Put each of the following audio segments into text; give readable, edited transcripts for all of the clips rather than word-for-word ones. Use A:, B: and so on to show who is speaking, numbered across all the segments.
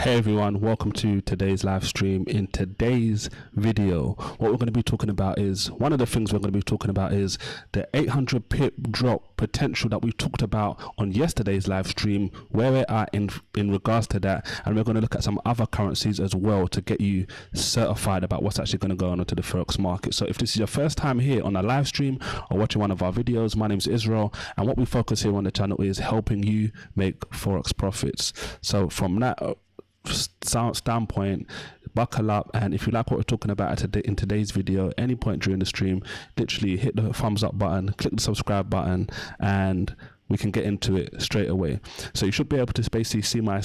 A: Hey everyone, welcome to today's live stream. In today's video, what we're going to be talking about is, one of the things we're going to be talking about is the 800 pip drop potential that we talked about on yesterday's live stream, where we're at in regards to that, and we're going to look at some other currencies as well to get you certified about what's actually going to go on into the Forex market. So if this is your first time here on a live stream or watching one of our videos, my name is Israel, and what we focus here on the channel is helping you make Forex profits. So from that standpoint, buckle up, and if you like what we're talking about in today's video, any point during the stream, literally hit the thumbs up button, click the subscribe button, and we can get into it straight away. So you should be able to basically see my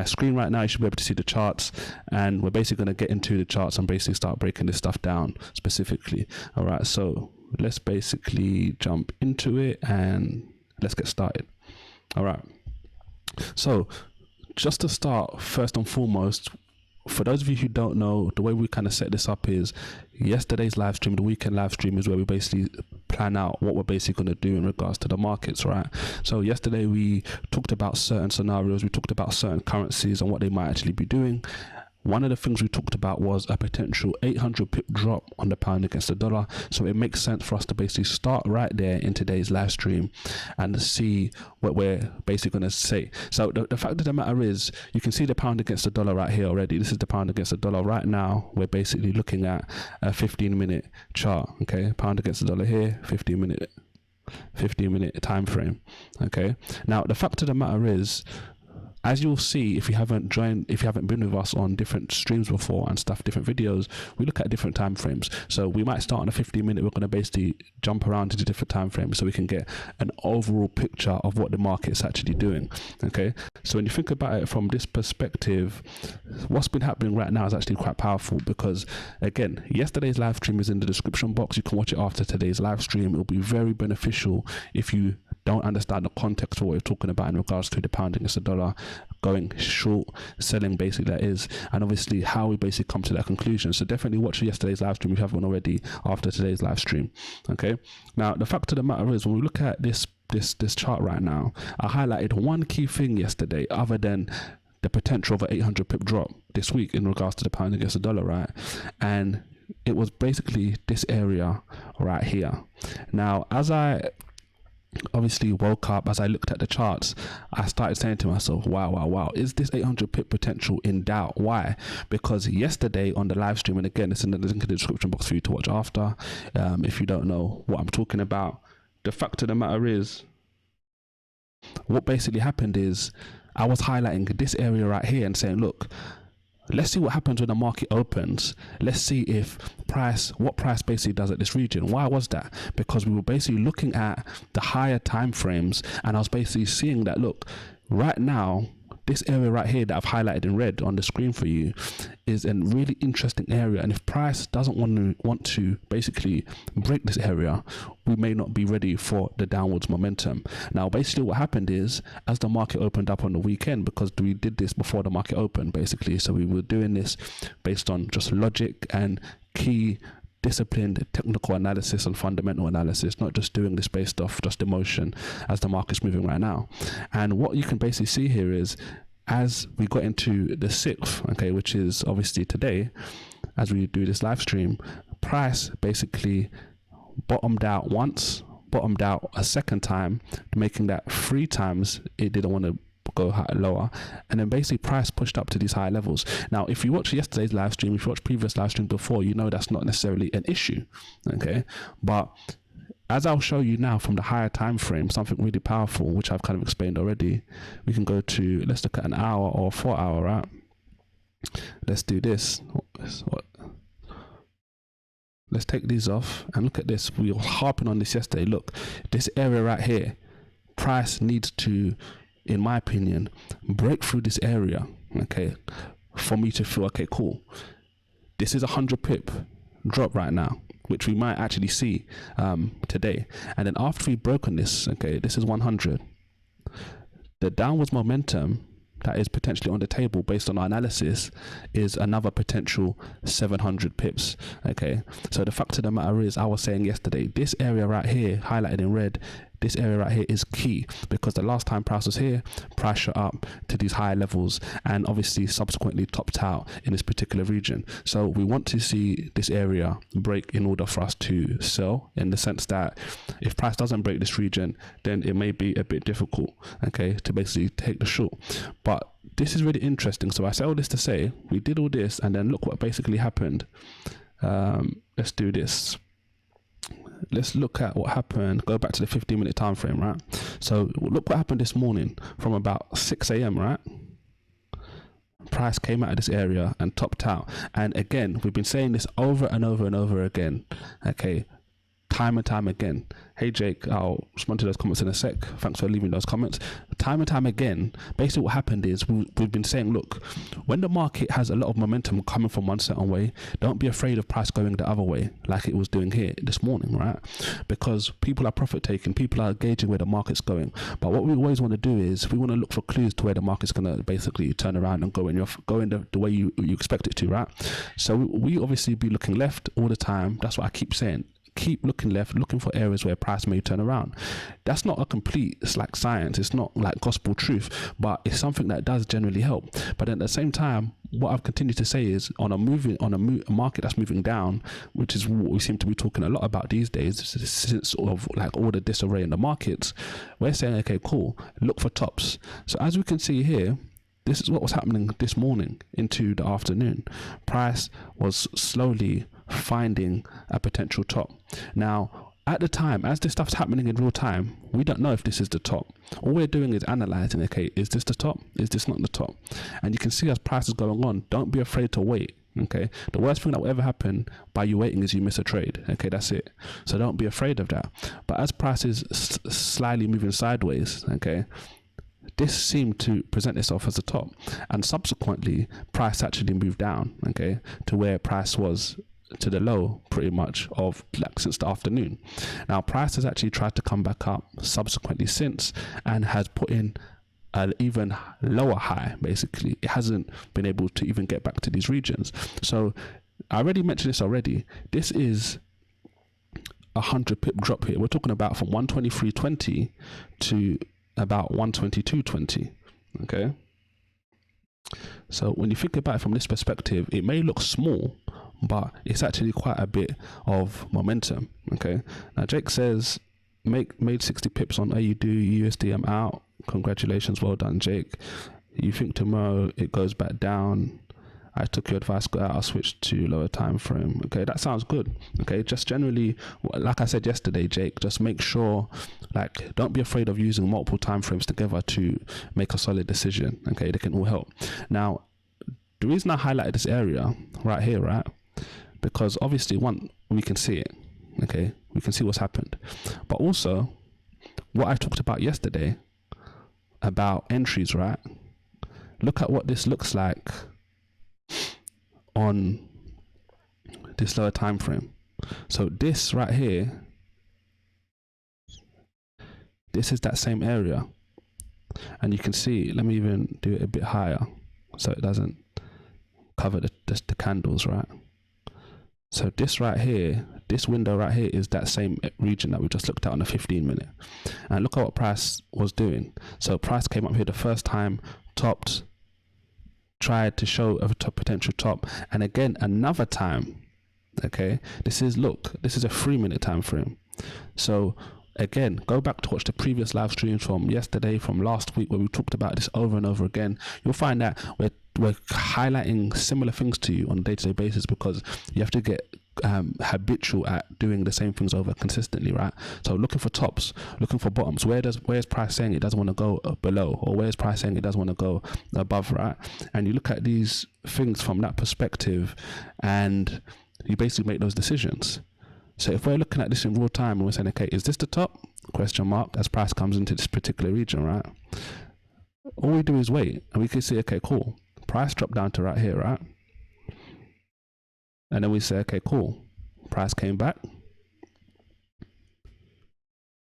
A: screen right now. You should be able to see the charts, and we're basically going to get into the charts and basically start breaking this stuff down specifically. All right, so let's basically jump into it and let's get started. All right, so just to start, first and foremost, for those of you who don't know, the way we kind of set this up is yesterday's live stream, the weekend live stream, is where we basically plan out what we're basically going to do in regards to the markets, right? So yesterday we talked about certain scenarios, we talked about certain currencies and what they might actually be doing. One of the things we talked about was a potential 800 pip drop on the pound against the dollar. So it makes sense for us to basically start right there in today's live stream and see what we're basically going to say. So the fact of the matter is, you can see the pound against the dollar right here already. This is the pound against the dollar right now. We're basically looking at a 15-minute chart. Okay, pound against the dollar here, 15-minute time frame. Okay, now the fact of the matter is, as you'll see, if you haven't been with us on different streams before and stuff, different videos, we look at different time frames. So we might start on a 15-minute, we're going to basically jump around to the different time frames so we can get an overall picture of what the market's actually doing. Okay, so when you think about it from this perspective, what's been happening right now is actually quite powerful, because again, yesterday's live stream is in the description box. You can watch it after today's live stream. It'll be very beneficial if you don't understand the context of what we're talking about in regards to the pound against the dollar, going short, selling, basically, that is, and obviously how we basically come to that conclusion. So definitely watch yesterday's live stream if you haven't already after today's live stream. Okay, now the fact of the matter is, when we look at this chart right now, I highlighted one key thing yesterday other than the potential of an 800 pip drop this week in regards to the pound against the dollar, right? And it was basically this area right here. Now, as I obviously woke up, as I looked at the charts, I started saying to myself, wow, is this 800 pip potential in doubt? Why? Because yesterday on the live stream, and again, it's in the link in the description box for you to watch after, if you don't know what I'm talking about, the fact of the matter is, what basically happened is, I was highlighting this area right here and saying, look, let's see what happens when the market opens. Let's see if what price basically does at this region. Why was that? Because we were basically looking at the higher time frames, and I was basically seeing that, look, right now, this area right here that I've highlighted in red on the screen for you is a really interesting area, and if price doesn't want to basically break this area, we may not be ready for the downwards momentum. Now basically what happened is, as the market opened up on the weekend, because we did this before the market opened basically, so we were doing this based on just logic and key disciplined technical analysis and fundamental analysis, not just doing this based off just emotion as the market's moving right now. And what you can basically see here is, as we got into the 6th, okay, which is obviously today, as we do this live stream, price basically bottomed out once, bottomed out a second time, making that 3 times it didn't want to go lower, and then basically price pushed up to these higher levels. Now if you watch yesterday's live stream, if you watch previous live stream before, you know that's not necessarily an issue, okay? But as I'll show you now from the higher time frame, something really powerful, which I've kind of explained already, we can go to, let's look at an hour or 4 hour, right? Let's do this. Let's take these off and look at this. We were harping on this yesterday. Look, this area right here, price needs to, in my opinion, break through this area, okay, for me to feel, okay, cool, this is a 100 pip drop right now, which we might actually see today. And then after we've broken this, okay, this is 100, the downwards momentum that is potentially on the table based on our analysis is another potential 700 pips. Okay, so the fact of the matter is, I was saying yesterday, this area right here highlighted in red, this area right here is key, because the last time price was here, price shot up to these higher levels and obviously subsequently topped out in this particular region. So we want to see this area break in order for us to sell, in the sense that if price doesn't break this region, then it may be a bit difficult, okay, to basically take the short. But this is really interesting. So I say all this to say, we did all this and then look what basically happened. Let's do this. Let's look at what happened. Go back to the 15-minute time frame, right? So look what happened this morning from about 6 a.m, right? Price came out of this area and topped out. And again, we've been saying this over and over and over again, okay, time and time again. Hey Jake, I'll respond to those comments in a sec. Thanks for leaving those comments. Time and time again, basically what happened is we've been saying, look, when the market has a lot of momentum coming from one certain way, don't be afraid of price going the other way like it was doing here this morning, right? Because people are profit taking, people are gauging where the market's going. But what we always want to do is we want to look for clues to where the market's going to basically turn around and go in the way you expect it to, right? So we obviously be looking left all the time. That's what I keep saying. Keep looking left, looking for areas where price may turn around. That's not a complete, it's like science, it's not like gospel truth, but it's something that does generally help. But at the same time, what I've continued to say is on a market that's moving down, which is what we seem to be talking a lot about these days, since sort of like all the disarray in the markets, we're saying, okay, cool, look for tops. So as we can see here, this is what was happening this morning into the afternoon. Price was slowly finding a potential top. Now, at the time, as this stuff's happening in real time, we don't know if this is the top. All we're doing is analyzing, okay, is this the top? Is this not the top? And you can see as price is going on, don't be afraid to wait. Okay, the worst thing that will ever happen by you waiting is you miss a trade. Okay, that's it. So don't be afraid of that. But as price is slightly moving sideways, okay, this seemed to present itself as a top, and subsequently price actually moved down, okay, to where price was to the low pretty much of like since the afternoon. Now price has actually tried to come back up subsequently since and has put in an even lower high. Basically, it hasn't been able to even get back to these regions. So I already mentioned this already. This is 100 pip drop here. We're talking about from 123.20 to about 122.20. Okay, so when you think about it from this perspective, it may look small, but it's actually quite a bit of momentum. Okay, now Jake says made 60 pips on AUD USD. I'm out. Congratulations, well done, Jake. You think tomorrow it goes back down? I took your advice, got out, I'll switch to lower time frame. Okay, that sounds good. Okay, just generally, like I said yesterday, Jake, just make sure, like, don't be afraid of using multiple time frames together to make a solid decision. Okay, they can all help. Now, the reason I highlighted this area right here, right, because obviously, one, we can see it. Okay, we can see what's happened, but also what I talked about yesterday about entries, right? Look at what this looks like on this lower time frame. So this right here, this is that same area, and you can see, let me even do it a bit higher so it doesn't cover the candles, right? So this right here, this window right here is that same region that we just looked at on the 15-minute. And look at what price was doing. So price came up here the first time, topped, tried to show a potential top, and again another time. Okay, this is a 3-minute time frame. So again, go back to watch the previous live streams from yesterday, from last week, where we talked about this over and over again. You'll find that we're highlighting similar things to you on a day-to-day basis, because you have to get habitual at doing the same things over consistently, right? So looking for tops, looking for bottoms. Where's price saying it doesn't want to go below, or where's price saying it doesn't want to go above, right? And you look at these things from that perspective, and you basically make those decisions. So if we're looking at this in real time and we're saying, okay, is this the top? Question mark, as price comes into this particular region, right? All we do is wait, and we can see, okay, cool. Price dropped down to right here, right? And then we say, okay, cool. Price came back.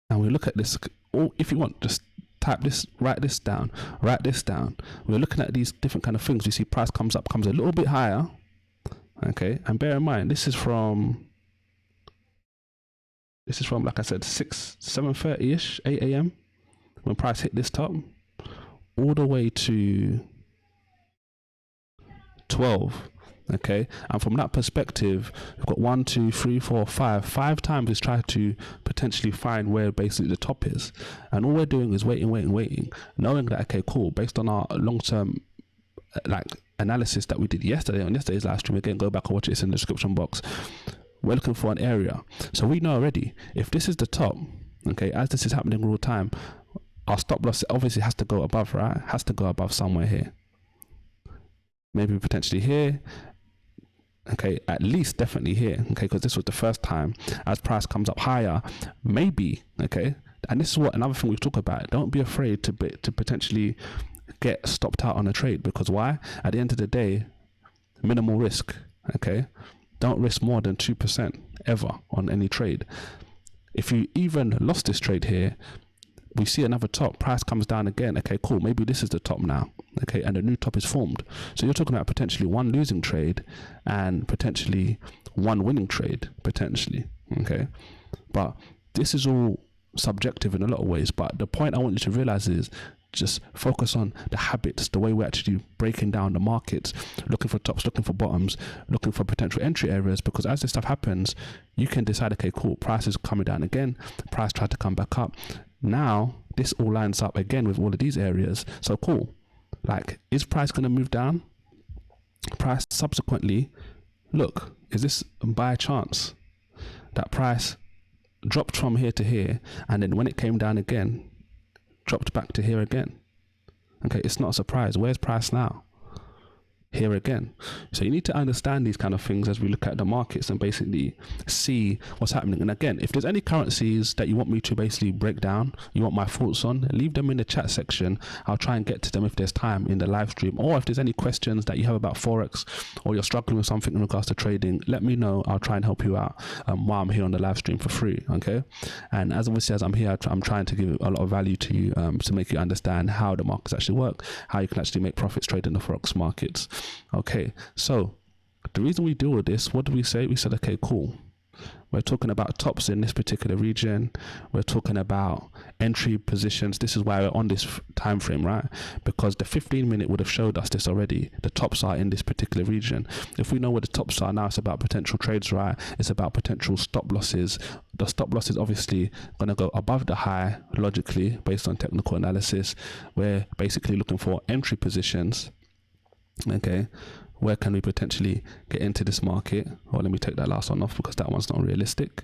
A: And we look at this, or if you want, just type this, write this down. We're looking at these different kind of things. We see price comes up, comes a little bit higher. Okay, and bear in mind, this is from This is from, like I said, 7:30 ish, 8 a.m. when price hit this top, all the way to 12. Okay, and from that perspective, we've got 1, 2, 3, 4, 5 times it's tried to potentially find where basically the top is, and all we're doing is waiting, knowing that, okay, cool, based on our long-term like analysis that we did yesterday on yesterday's live stream, again, go back and watch it, it's in the description box. We're looking for an area, so we know already if this is the top, okay, as this is happening real time, our stop loss obviously has to go above, right? Has to go above somewhere here, maybe potentially here. Okay, at least definitely here, okay, because this was the first time. As price comes up higher, maybe, okay, and this is what another thing we've talked about, don't be afraid to potentially get stopped out on a trade, because why? At the end of the day, minimal risk, okay, don't risk more than 2% ever on any trade. If you even lost this trade here, we see another top, price comes down again, okay, cool, maybe this is the top now, okay, and a new top is formed. So you're talking about potentially one losing trade and potentially one winning trade, potentially, okay, but this is all subjective in a lot of ways. But the point I want you to realize is just focus on the habits, the way we're actually breaking down the markets, looking for tops, looking for bottoms, looking for potential entry areas, because as this stuff happens, you can decide, okay, cool, price is coming down again, price tried to come back up. Now, this all lines up again with all of these areas. So cool. Like, is price going to move down? Price subsequently, look, is this by chance that price dropped from here to here, and then when it came down again, dropped back to here again? Okay, it's not a surprise. Where's price now? Here again. So you need to understand these kind of things as we look at the markets and basically see what's happening. And again, if there's any currencies that you want me to basically break down, you want my thoughts on, leave them in the chat section. I'll try and get to them if there's time in the live stream, or if there's any questions that you have about Forex, or you're struggling with something in regards to trading, let me know. I'll try and help you out while I'm here on the live stream for free. Okay, and as obviously as I'm here, I'm trying to give a lot of value to you to make you understand how the markets actually work, how you can actually make profits trading the Forex markets. Okay, so the reason we do all this, what do we say? We said, okay, cool, we're talking about tops in this particular region, we're talking about entry positions. This is why we're on this time frame, right? Because the 15-minute would have showed us this already. The tops are in this particular region. If we know where the tops are now, it's about potential trades, right? It's about potential stop losses. The stop loss is obviously going to go above the high, logically, based on technical analysis. We're basically looking for entry positions. Okay, where can we potentially get into this market? Or let me take that last one off because that one's not realistic.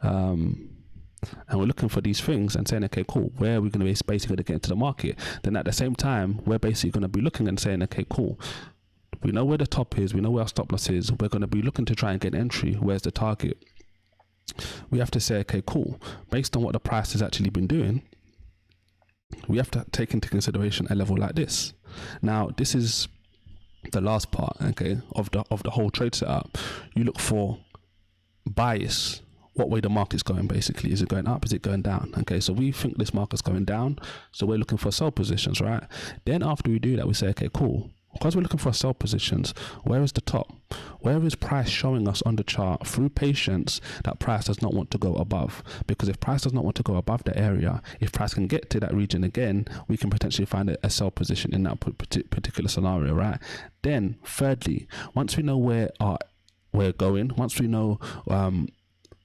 A: And we're looking for these things and saying, okay, cool, where are we going to be basically going to get into the market? Then at the same time, we're basically going to be looking and saying, okay, cool, we know where the top is, we know where our stop loss is, we're going to be looking to try and get entry. Where's the target? We have to say, okay, cool, based on what the price has actually been doing, we have to take into consideration a level like this. Now, this is the last part, okay, of the whole trade setup. You look for bias, what way the market's going. Basically, is it going up, is it going down? Okay, so we think this market's going down, so we're looking for sell positions, right? Then after we do that, we say, okay, cool, because we're looking for sell positions, where is the top? Where is price showing us on the chart through patience that price does not want to go above? Because if price does not want to go above the area, if price can get to that region again, we can potentially find a sell position in that particular scenario, right? Then thirdly, once we know where we're going, once we know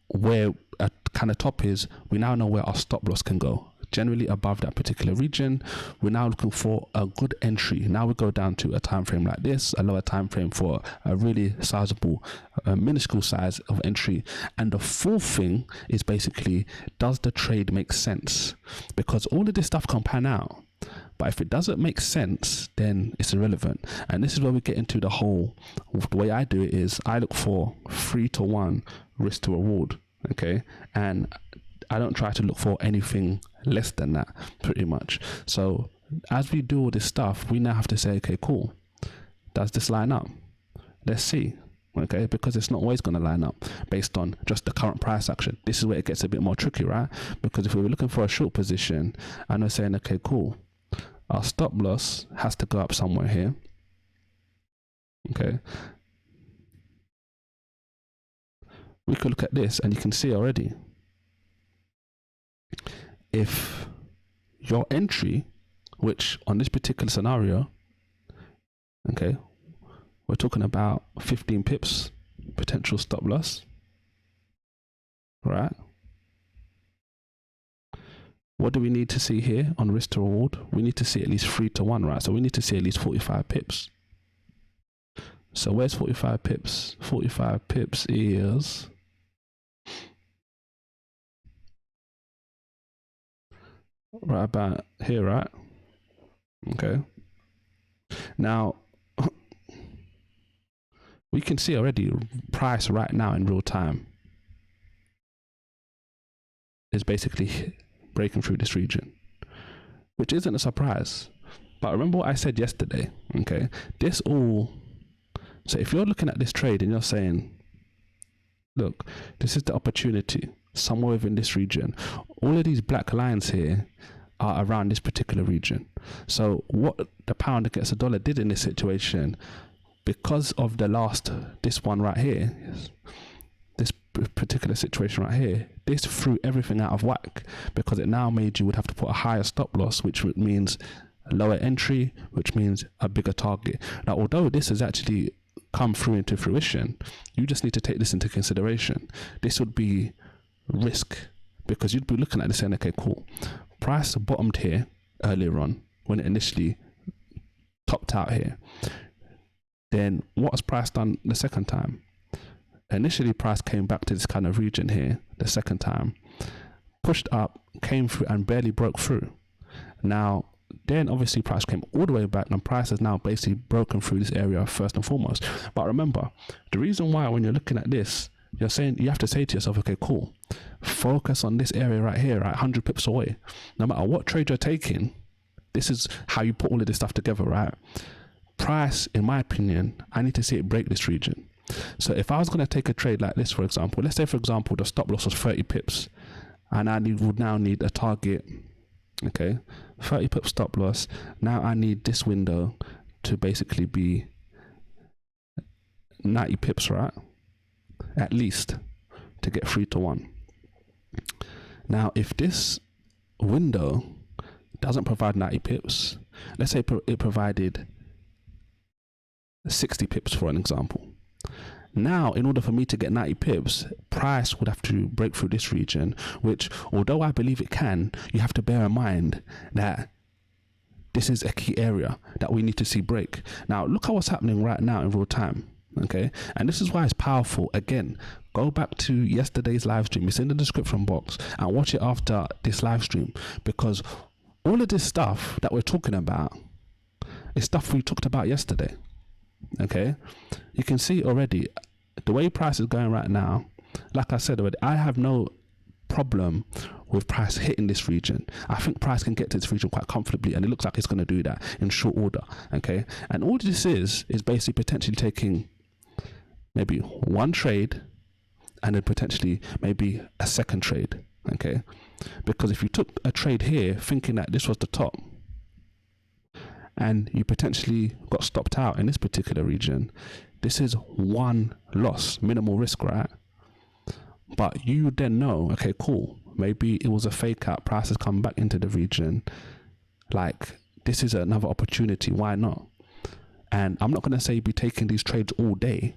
A: where a kind of top is, we now know where our stop loss can go, generally above that particular region. We're now looking for a good entry. Now we go down to a time frame like this, a lower time frame for a really sizable minuscule size of entry. And the fourth thing is basically, does the trade make sense? Because all of this stuff can pan out, but if it doesn't make sense, then it's irrelevant. And this is where we get into the way I do it is I look for 3-to-1 risk to reward. Okay, and I don't try to look for anything less than that, pretty much. So as we do all this stuff, we now have to say, okay, cool, does this line up? Let's see. Okay, because it's not always going to line up based on just the current price action. This is where it gets a bit more tricky, right? Because if we were looking for a short position and we're saying, okay, cool, our stop loss has to go up somewhere here. Okay, we could look at this and you can see already if your entry, which on this particular scenario, okay, we're talking about 15 pips potential stop loss, right? What do we need to see here on risk to reward? We need to see at least 3 to 1, right? So we need to see at least 45 pips. So where's 45 pips? 45 pips is right about here, right? Okay. Now, we can see already price right now in real time is basically breaking through this region, which isn't a surprise. But remember what I said yesterday, okay? This all, so if you're looking at this trade and you're saying, look, this is the opportunity somewhere within this region. All of these black lines here are around this particular region. So what the pound against the dollar did in this situation, because of this one right here, this particular situation right here, this threw everything out of whack, because it now made you would have to put a higher stop loss, which means a lower entry, which means a bigger target. Now, although this has actually come through into fruition, you just need to take this into consideration. This would be risk, because you'd be looking at this saying, okay, cool, price bottomed here earlier on when it initially topped out here. Then what has price done the second time? Initially, price came back to this kind of region here the second time, pushed up, came through and barely broke through. Now, then obviously price came all the way back, and price has now basically broken through this area first and foremost. But remember, the reason why when you're looking at this, you have to say to yourself, okay, cool, focus on this area right here, right, 100 pips away. No matter what trade you're taking, this is how you put all of this stuff together, right? Price, in my opinion, I need to see it break this region. So if I was going to take a trade like this, for example, let's say, for example, the stop loss was 30 pips, and I would now need a target, okay, 30 pip stop loss. Now I need this window to basically be 90 pips, right? At least, to get 3 to 1. Now, if this window doesn't provide 90 pips, let's say it provided 60 pips for an example. Now, in order for me to get 90 pips, price would have to break through this region, which, although I believe it can, you have to bear in mind that this is a key area that we need to see break. Now, look at what's happening right now in real time, okay? And this is why it's powerful. Again, go back to yesterday's live stream. It's in the description box, and watch it after this live stream, because all of this stuff that we're talking about is stuff we talked about yesterday. Okay, you can see already the way price is going right now. Like I said already, I have no problem with price hitting this region. I think price can get to this region quite comfortably, and it looks like it's going to do that in short order. Okay, and all this is basically potentially taking maybe one trade and then potentially maybe a second trade. Okay, because if you took a trade here thinking that this was the top, and you potentially got stopped out in this particular region, this is one loss, minimal risk, right? But you then know, okay, cool, maybe it was a fake out, price has come back into the region, like this is another opportunity, why not? And I'm not going to say be taking these trades all day,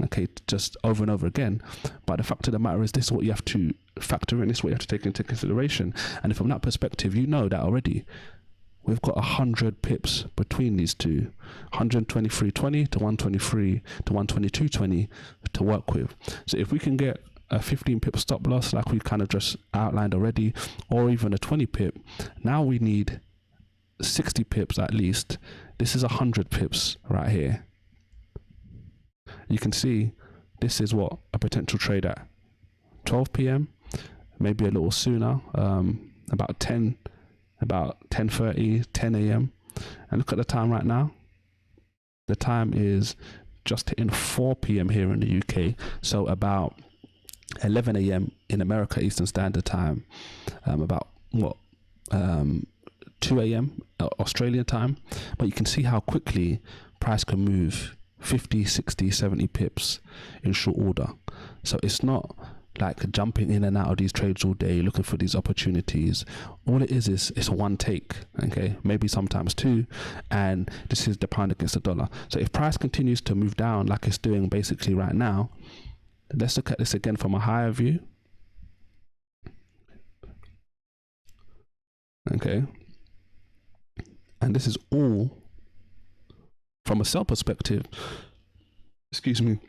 A: okay, just over and over again, but the fact of the matter is this is what you have to factor in, this is what you have to take into consideration. And from that perspective, you know that already we've got 100 pips between these two, 123.20 to 123 to 122.20 to work with. So if we can get a 15 pip stop loss like we kind of just outlined already, or even a 20 pip, now we need 60 pips at least. This is 100 pips right here. You can see this is what a potential trade at 12 p.m, maybe a little sooner, about 10:30, 10 a.m. And look at the time right now. The time is just hitting 4 p.m. here in the UK. So about 11 a.m. in America Eastern Standard Time. About 2 a.m. Australian time. But you can see how quickly price can move 50, 60, 70 pips in short order. So it's not like jumping in and out of these trades all day, looking for these opportunities. All it is it's one take, okay, maybe sometimes two, and this is the pound against the dollar. So if price continues to move down like it's doing basically right now, let's look at this again from a higher view. Okay, and this is all from a sell perspective. Excuse me,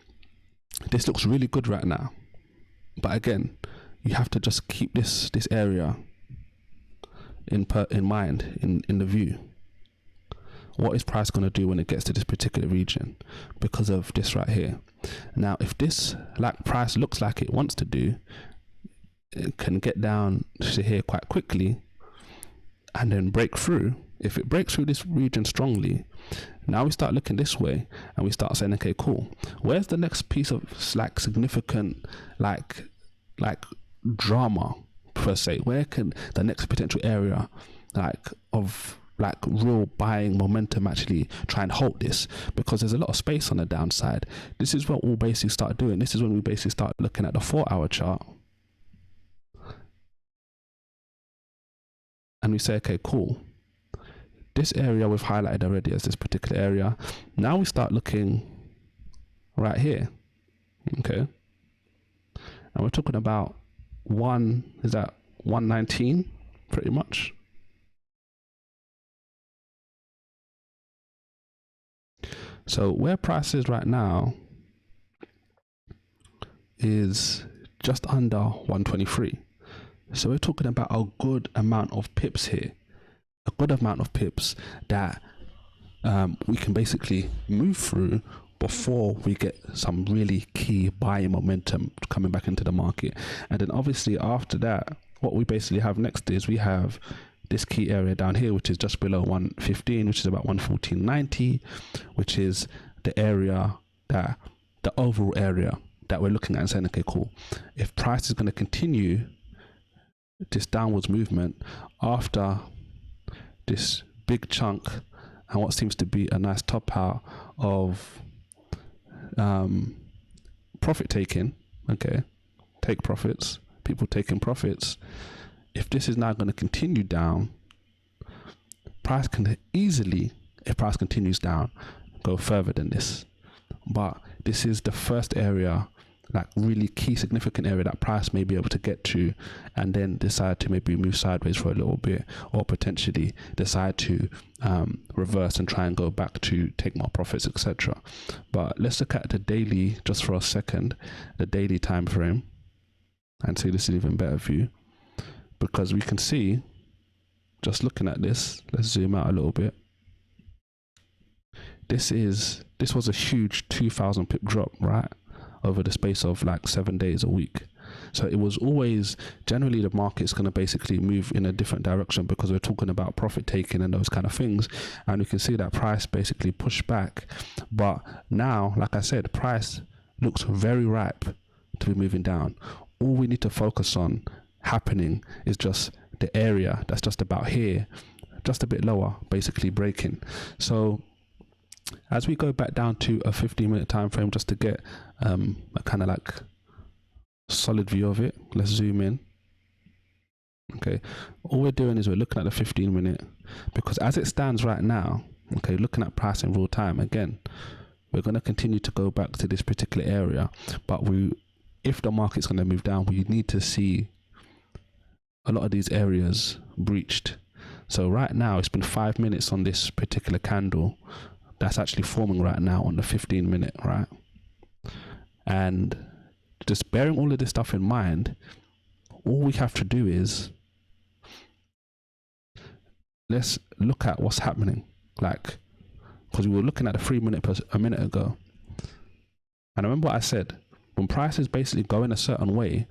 A: this looks really good right now, but again, you have to just keep this area in mind, in the view. What is price going to do when it gets to this particular region because of this right here? Now, if this, like price looks like it wants to do, it can get down to here quite quickly and then break through. If it breaks through this region strongly, now we start looking this way and we start saying, okay, cool, where's the next piece of like significant like drama per se? Where can the next potential area like of like real buying momentum actually try and hold this? Because there's a lot of space on the downside. This is what we'll basically start doing. This is when we basically start looking at the 4-hour chart and we say, okay, cool, this area we've highlighted already as this particular area. Now we start looking right here, okay, and we're talking about 119 pretty much. So where price is right now is just under 123. So we're talking about a good amount of pips here, a good amount of pips that we can basically move through before we get some really key buying momentum coming back into the market. And then obviously after that, what we basically have next is we have this key area down here, which is just below 115, which is about 114.90, which is the area that the overall area that we're looking at and saying, okay, cool, if price is going to continue this downwards movement after this big chunk and what seems to be a nice top out of profit taking, okay, take profits, people taking profits, if this is now going to continue down, price can easily, if price continues down, go further than this. But this is the first area, like really key significant area that price may be able to get to and then decide to maybe move sideways for a little bit, or potentially decide to reverse and try and go back to take more profits, etc. But let's look at the daily just for a second, the daily time frame, and see this is even better view, because we can see, just looking at this, let's zoom out a little bit. This was a huge 2,000 pip drop, right, over the space of like 7 days a week. So it was always, generally the market's going to basically move in a different direction because we're talking about profit taking and those kind of things. And we can see that price basically pushed back. But now, like I said, price looks very ripe to be moving down. All we need to focus on happening is just the area that's just about here, just a bit lower, basically breaking. So as we go back down to a 15-minute time frame just to get a kind of like solid view of it, let's zoom in. Okay, all we're doing is we're looking at the 15-minute, because as it stands right now, okay, looking at price in real time, again, we're going to continue to go back to this particular area, but if the market's going to move down, we need to see a lot of these areas breached. So right now it's been 5 minutes on this particular candle that's actually forming right now on the 15-minute, right? And just bearing all of this stuff in mind, all we have to do is let's look at what's happening, like, because we were looking at the 3-minute a minute ago, and remember what I said, when price is basically going a certain way,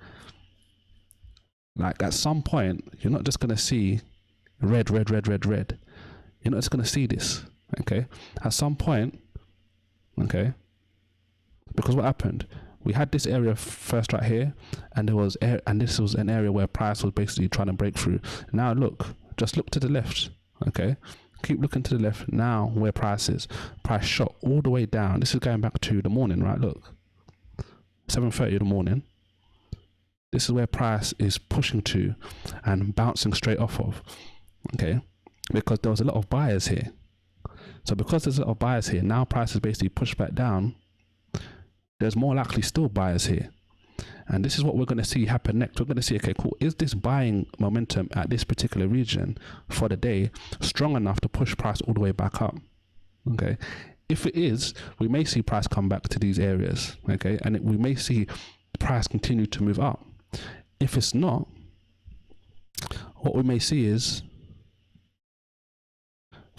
A: like at some point you're not just going to see red. You're not just going to see this, okay? At some point, okay, because what happened, we had this area first right here, and this was an area where price was basically trying to break through. Now look, just look to the left, okay, keep looking to the left. Now where price is, price shot all the way down. This is going back to the morning, right? Look, 7:30 in the morning, This is where price is pushing to and bouncing straight off of, okay? Because there was a lot of buyers here. So because there's a lot of buyers here, now price is basically pushed back down. There's more likely still buyers here. And this is what we're going to see happen next. We're going to see, okay, cool. Is this buying momentum at this particular region for the day strong enough to push price all the way back up? Okay. If it is, we may see price come back to these areas. Okay. And we may see price continue to move up. If it's not, what we may see is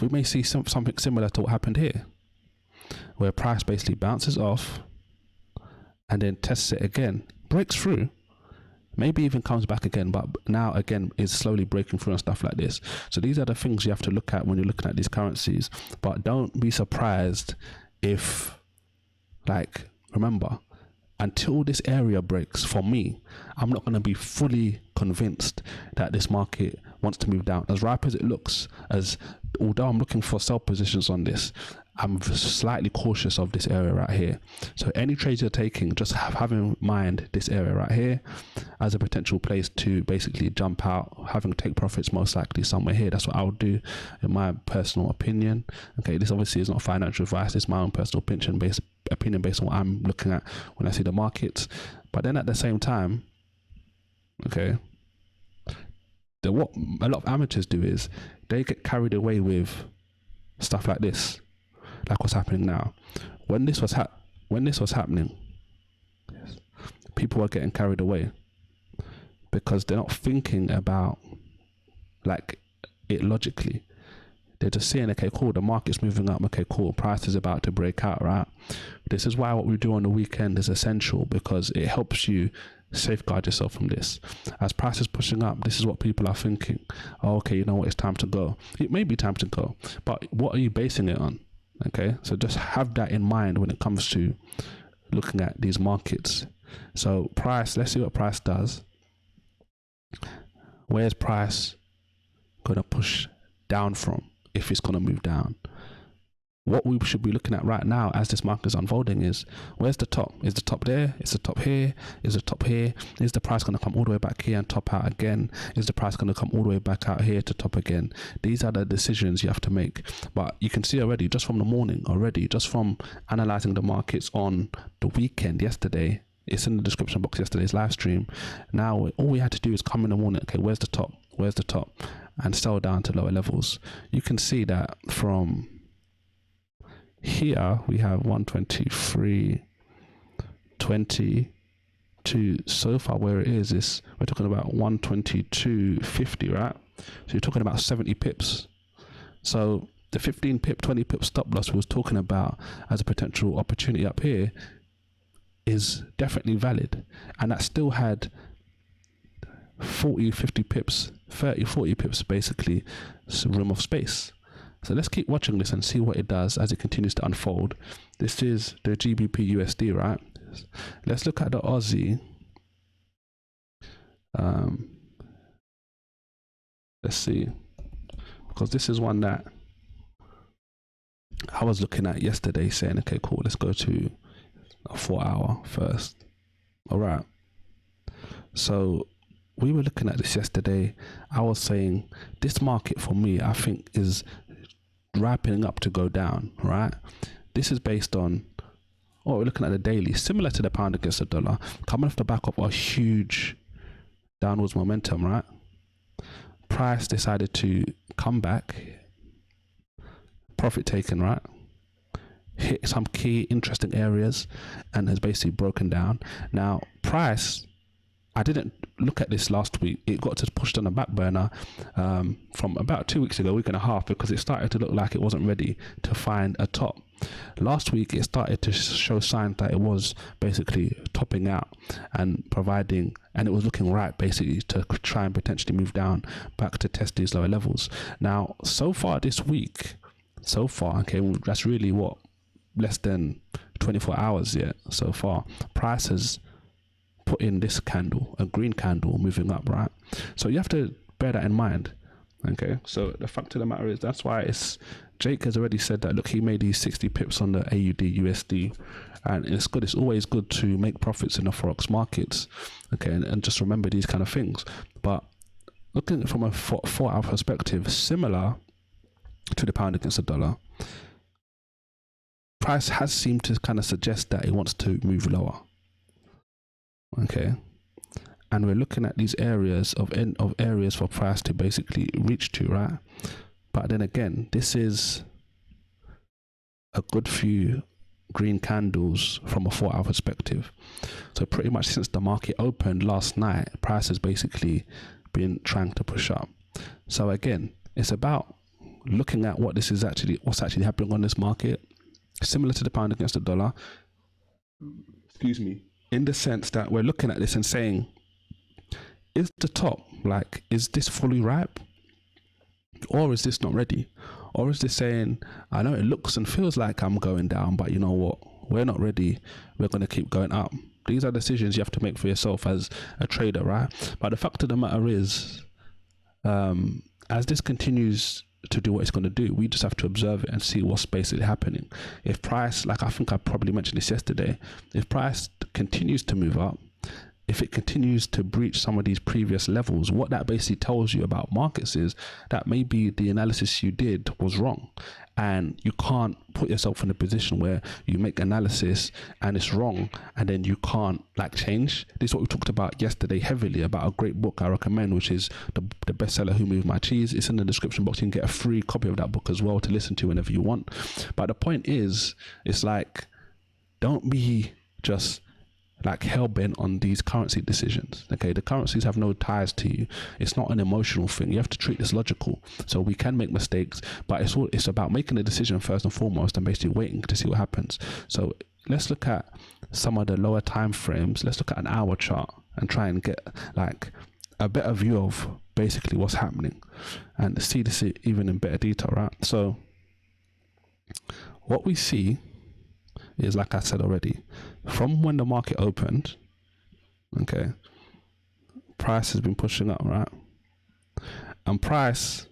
A: we may see something similar to what happened here, where price basically bounces off and then tests it again, breaks through, maybe even comes back again, but now again is slowly breaking through and stuff like this. So these are the things you have to look at when you're looking at these currencies. But don't be surprised if, like, remember, until this area breaks, for me, I'm not going to be fully convinced that this market wants to move down. As ripe as it looks, although I'm looking for sell positions on this, I'm slightly cautious of this area right here. So any trades you're taking, just have in mind this area right here as a potential place to basically jump out, having to take profits most likely somewhere here. That's what I would do in my personal opinion. Okay, this obviously is not financial advice. It's my own personal opinion based on what I'm looking at when I see the markets. But then at the same time, okay, what a lot of amateurs do is they get carried away with stuff like this, like what's happening now. When this was happening, yes, people were getting carried away because they're not thinking about like it logically. They're just saying, okay, cool, the market's moving up, okay, cool, price is about to break out, right? This is why what we do on the weekend is essential, because it helps you safeguard yourself from this. As price is pushing up, this is what people are thinking. Oh, okay, you know what, it's time to go. It may be time to go, but what are you basing it on? Okay, so just have that in mind when it comes to looking at these markets. So price, let's see what price does. Where's price going to push down from if it's going to move down? What we should be looking at right now as this market is unfolding is, where's the top? Is the top there? Is the top here? Is the top here? Is the price going to come all the way back here and top out again? Is the price going to come all the way back out here to top again? These are the decisions you have to make. But you can see already, just from the morning already, just from analyzing the markets on the weekend yesterday, it's in the description box, yesterday's live stream. Now, all we had to do is come in the morning, okay, where's the top? Where's the top? And sell down to lower levels. You can see that from here we have 123.20 to so far where it is we're talking about 122.50, right? So you're talking about 70 pips. So the 15 pip, 20 pip stop loss we was talking about as a potential opportunity up here is definitely valid, and that still had 40, 50 pips, 30, 40 pips basically, room of space. So let's keep watching this and see what it does as it continues to unfold. This is the GBP USD, right? Let's look at the Aussie. Let's see, because this is one that I was looking at yesterday saying, okay, cool, let's go to a 4 hour first. All right. So we were looking at this yesterday. I was saying this market for me, I think, is ripening up to go down, right? This is based on, we're looking at the daily, similar to the pound against the dollar, coming off the back of a huge downwards momentum, right? Price decided to come back, profit taken, right? Hit some key interesting areas and has basically broken down. Now, price, I didn't look at this last week. It got to pushed on the back burner from about 2 weeks ago, a week and a half, because it started to look like it wasn't ready to find a top. Last week, it started to show signs that it was basically topping out and providing, and it was looking right basically to try and potentially move down back to test these lower levels. Now, so far this week, okay, that's really what, less than 24 hours yet so far, price has put in this candle, a green candle moving up, right? So you have to bear that in mind. Okay, so the fact of the matter is, that's why it's Jake has already said that, look, he made these 60 pips on the AUD USD, and it's good. It's always good to make profits in the Forex markets, okay, and just remember these kind of things. But looking at it from a 4 hour perspective, similar to the pound against the dollar, price has seemed to kind of suggest that it wants to move lower, okay, and we're looking at these areas of areas for price to basically reach to, right? But then again, this is a good few green candles from a 4 hour perspective. So pretty much since the market opened last night, price has basically been trying to push up. So again, it's about looking at what's actually happening on this market, similar to the pound against the dollar, excuse me, in the sense that we're looking at this and saying, is the top, like, is this fully ripe, or is this not ready? Or is this saying, I know it looks and feels like I'm going down, but you know what, we're not ready, we're going to keep going up. These are decisions you have to make for yourself as a trader, right? But the fact of the matter is, as this continues to do what it's going to do, we just have to observe it and see what's basically happening. If price, like I think I probably mentioned this yesterday, if price continues to move up, if it continues to breach some of these previous levels, what that basically tells you about markets is that maybe the analysis you did was wrong, and you can't put yourself in a position where you make analysis and it's wrong and then you can't like change. This is what we talked about yesterday heavily, about a great book I recommend, which is the bestseller Who Moved My Cheese. It's in the description box. You can get a free copy of that book as well to listen to whenever you want. But the point is, it's like, don't be just like hell-bent on these currency decisions, okay? The currencies have no ties to you. It's not an emotional thing. You have to treat this logical. So we can make mistakes, but it's about making a decision first and foremost and basically waiting to see what happens. So let's look at some of the lower time frames. Let's look at an hour chart and try and get like a better view of basically what's happening and see this even in better detail, right? So what we see is, like I said already, from when the market opened, okay, price has been pushing up, right? And price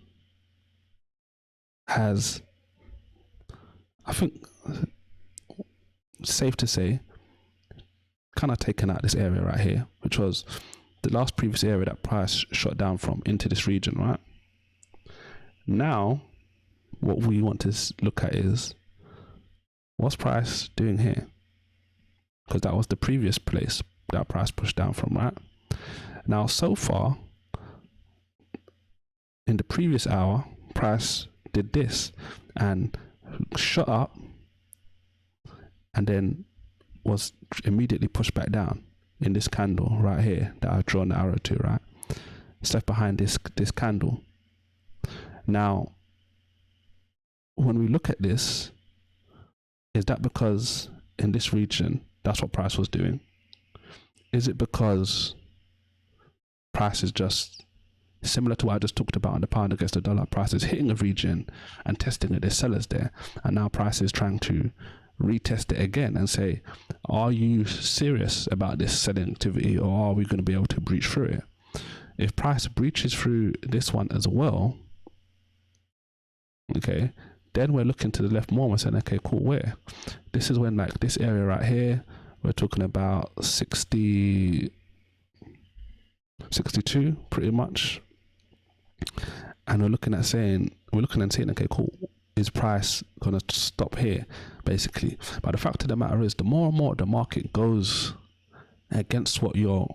A: has, I think, safe to say, kind of taken out this area right here, which was the last previous area that price shot down from into this region, right? Now, what we want to look at is, what's price doing here? Because that was the previous place that price pushed down from, right? Now, so far, in the previous hour, price did this and shot up and then was immediately pushed back down in this candle right here that I've drawn the arrow to, right? It's left behind this candle. Now, when we look at this, is that because in this region, that's what price was doing? Is it because price is just similar to what I just talked about on the pound against the dollar? Price is hitting a region and testing it. There's sellers there. And now price is trying to retest it again and say, are you serious about this selling activity, or are we going to be able to breach through it? If price breaches through this one as well, okay, then we're looking to the left more and we're saying, okay, cool, where? This is when, like, this area right here, we're talking about 62 pretty much. And we're looking and saying, okay, cool, is price gonna stop here, basically? But the fact of the matter is, the more and more the market goes against what you're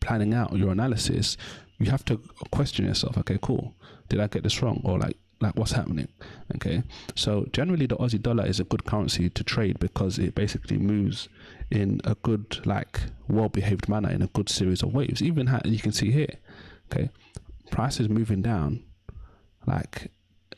A: planning out, your analysis, you have to question yourself, okay, cool, did I get this wrong? Or like what's happening? Okay, so generally the Aussie dollar is a good currency to trade because it basically moves in a good, like, well-behaved manner in a good series of waves. Even how you can see here, okay, price is moving down, like,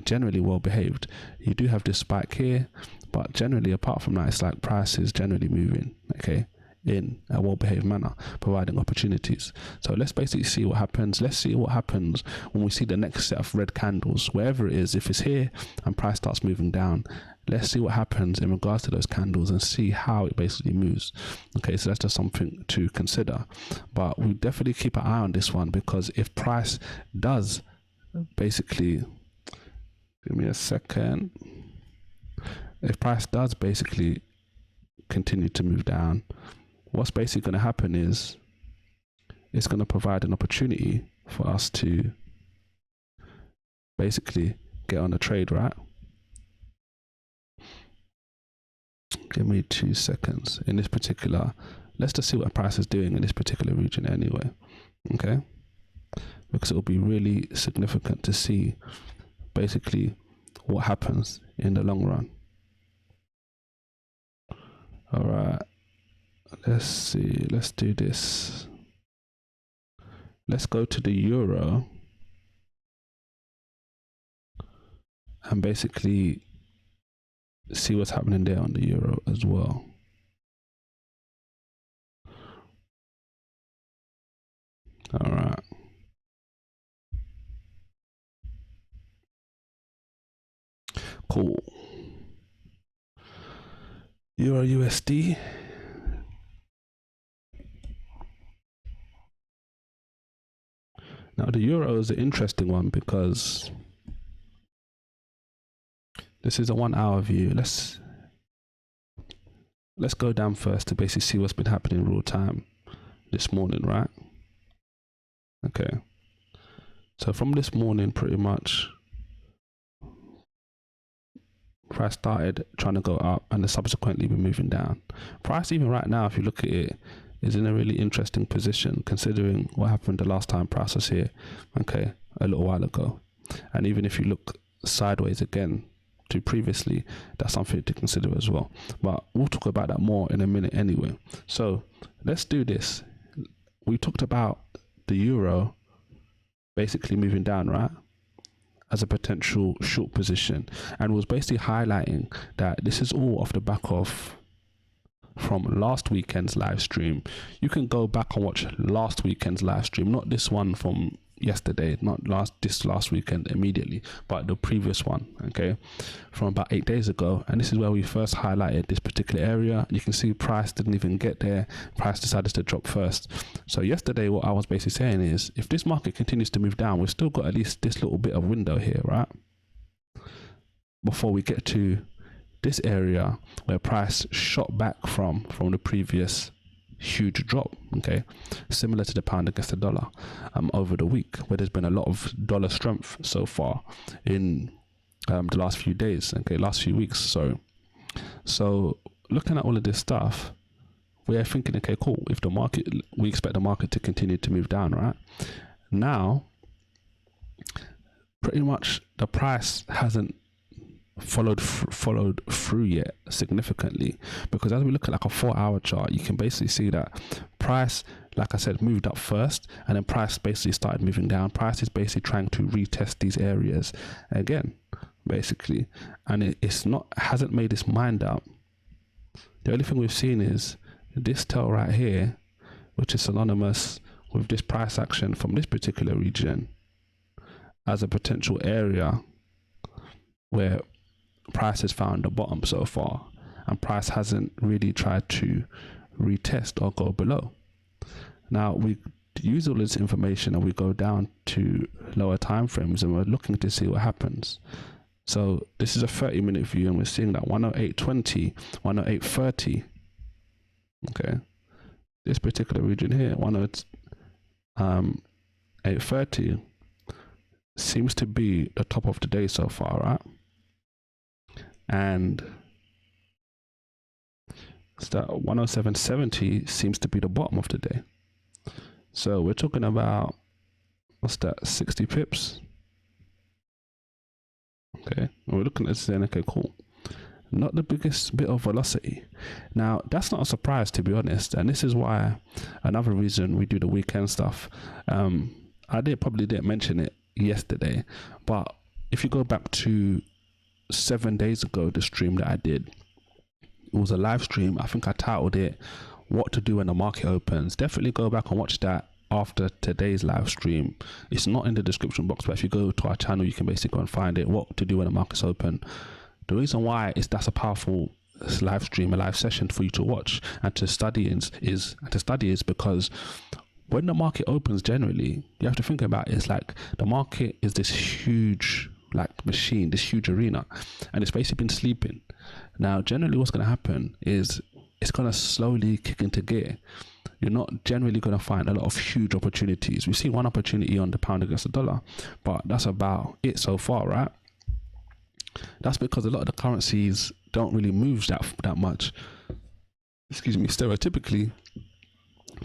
A: generally well-behaved. You do have this spike here, but generally apart from that, it's like price is generally moving, okay, in a well-behaved manner, providing opportunities. So let's basically see what happens. Let's see what happens when we see the next set of red candles, wherever it is. If it's here and price starts moving down, let's see what happens in regards to those candles and see how it basically moves. Okay, so that's just something to consider. But we definitely keep an eye on this one, because if price does basically Give me a second. If price does basically continue to move down, what's basically going to happen is it's going to provide an opportunity for us to basically get on the trade, right? Give me 2 seconds. In this particular, let's just see what price is doing in this particular region anyway, okay? Because it will be really significant to see basically what happens in the long run. All right, let's see, let's do this. Let's go to the euro and basically see what's happening there on the euro as well. All right. Cool. Euro USD. Now the euro is an interesting one because this is a 1 hour view. Let's go down first to basically see what's been happening in real time this morning, right? Okay. So from this morning, pretty much, price started trying to go up and then subsequently been moving down. Price even right now, if you look at it, is in a really interesting position considering what happened the last time price was here, okay, a little while ago. And even if you look sideways again to previously, that's something to consider as well. But we'll talk about that more in a minute anyway. So let's do this. We talked about the euro basically moving down, right, as a potential short position, and was basically highlighting that this is all off the back of from last weekend's live stream. You can go back and watch last weekend's live stream, not this one from yesterday, not this last weekend immediately, but the previous one, okay, from about 8 days ago. And this is where we first highlighted this particular area. You can see price didn't even get there. Price decided to drop first. So yesterday, what I was basically saying is, if this market continues to move down, we've still got at least this little bit of window here, right, before we get to this area where price shot back from the previous huge drop, okay, similar to the pound against the dollar over the week, where there's been a lot of dollar strength so far in the last few days, okay, last few weeks. So looking at all of this stuff, we're thinking, okay, cool, if the market, we expect the market to continue to move down, right? Now pretty much the price hasn't followed through yet significantly, because as we look at like a 4 hour chart, you can basically see that price, like I said, moved up first, and then price basically started moving down. Price is basically trying to retest these areas again, basically, and hasn't made its mind up. The only thing we've seen is this tail right here, which is synonymous with this price action from this particular region as a potential area where price has found the bottom so far, and price hasn't really tried to retest or go below. Now we use all this information and we go down to lower time frames and we're looking to see what happens. So this is a 30-minute view, and we're seeing that 108.20, 108.30, okay, this particular region here, 108.30 seems to be the top of the day so far, right? And that 107.70 seems to be the bottom of the day. So we're talking about, what's that, 60 pips? Okay, and we're looking at saying, okay, cool, not the biggest bit of velocity. Now that's not a surprise, to be honest, and this is why another reason we do the weekend stuff. I probably didn't mention it yesterday, but if you go back to 7 days ago, the stream that I did, it was a live stream. I think I titled it "What to Do When the Market Opens." Definitely go back and watch that after today's live stream. It's not in the description box, but if you go to our channel, you can basically go and find it. What to do when the market's open. The reason why is that's a powerful live stream, a live session for you to watch and to study is because when the market opens, generally you have to think about it, it's like the market is this huge like machine, this huge arena, and it's basically been sleeping. Now, generally what's going to happen is it's going to slowly kick into gear. You're not generally going to find a lot of huge opportunities. We've seen one opportunity on the pound against the dollar, but that's about it so far, right? That's because a lot of the currencies don't really move that much, excuse me, stereotypically,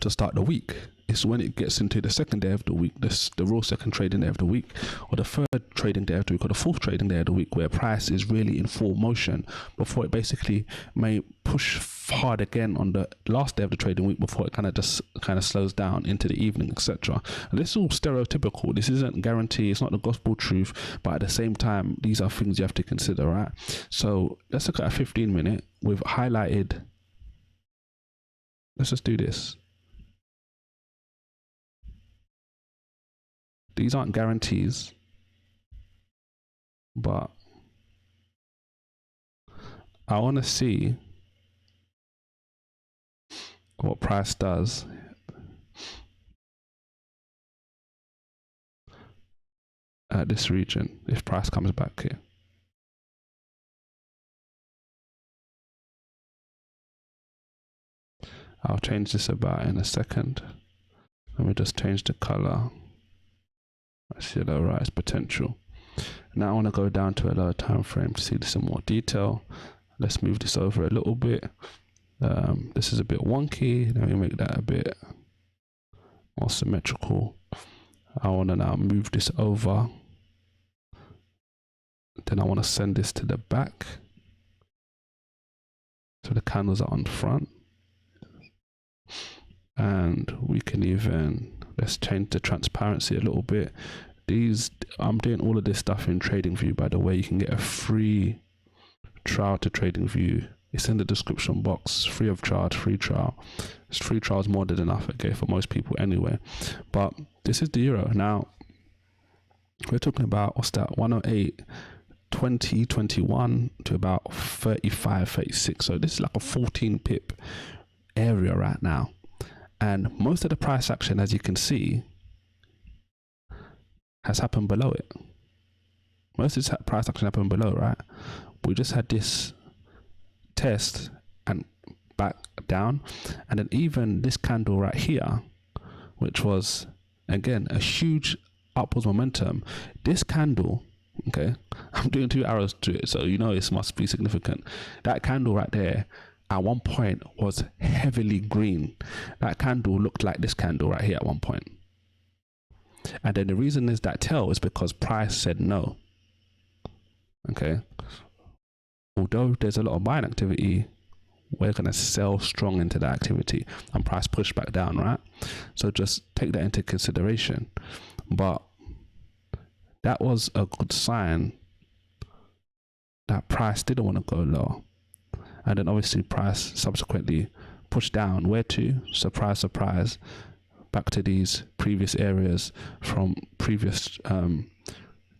A: to start the week. It's when it gets into the second day of the week, the real second trading day of the week, or the third trading day of the week, or the fourth trading day of the week, where price is really in full motion before it basically may push hard again on the last day of the trading week before it kind of slows down into the evening, etc. And this is all stereotypical. This isn't guaranteed. It's not the gospel truth, but at the same time, these are things you have to consider, right? So let's look at a 15-minute. We've highlighted. Let's just do this. These aren't guarantees, but I want to see what price does at this region if price comes back here. I'll change this about in a second. Let me just change the color. I see the rise potential. Now I want to go down to a lower time frame to see this in more detail. Let's move this over a little bit. This is a bit wonky. Let me make that a bit more symmetrical. I want to now move this over. Then I want to send this to the back, so the candles are on the front. And we can even, let's change the transparency a little bit. I'm doing all of this stuff in TradingView, by the way. You can get a free trial to TradingView. It's in the description box, free of charge, free trial. This free trial is more than enough, okay, for most people anyway. But this is the euro. Now, we're talking about, what's that, 108, 20, 21 to about 35, 36. So this is like a 14 pip area right now. And most of the price action, as you can see, has happened below it. Most of this price action happened below, right? We just had this test and back down. And then even this candle right here, which was, again, a huge upwards momentum. This candle, okay, I'm doing 2 arrows to it, so you know it must be significant. That candle right there, at one point was heavily green. That candle looked like this candle right here at one point. And then the reason is that tail is because price said no. Okay. Although there's a lot of buying activity, we're going to sell strong into that activity and price push back down, right? So just take that into consideration. But that was a good sign that price didn't want to go low. And then obviously price subsequently pushed down. Where to? Surprise, surprise. Back to these previous areas from previous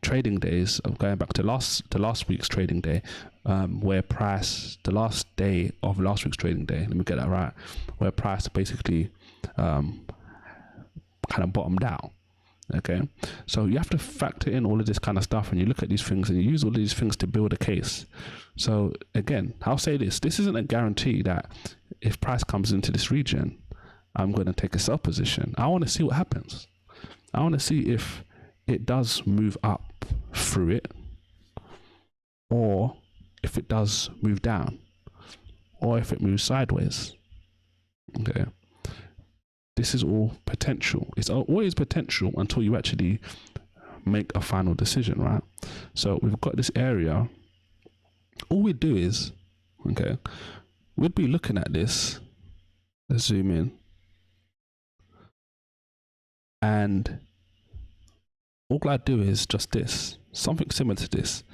A: trading days. Of going back to last week's trading day, where price, the last day of last week's trading day, let me get that right, where price basically kind of bottomed out. Okay, so you have to factor in all of this kind of stuff, and you look at these things and you use all of these things to build a case. So again, I'll say this isn't a guarantee that if price comes into this region, I'm going to take a sell position. I want to see what happens. I want to see if it does move up through it, or if it does move down, or if it moves sideways. Okay. This is all potential. It's always potential until you actually make a final decision, right? So we've got this area. All we do is, okay, we'd be looking at this. Let's zoom in. And all I do is just this, something similar to this.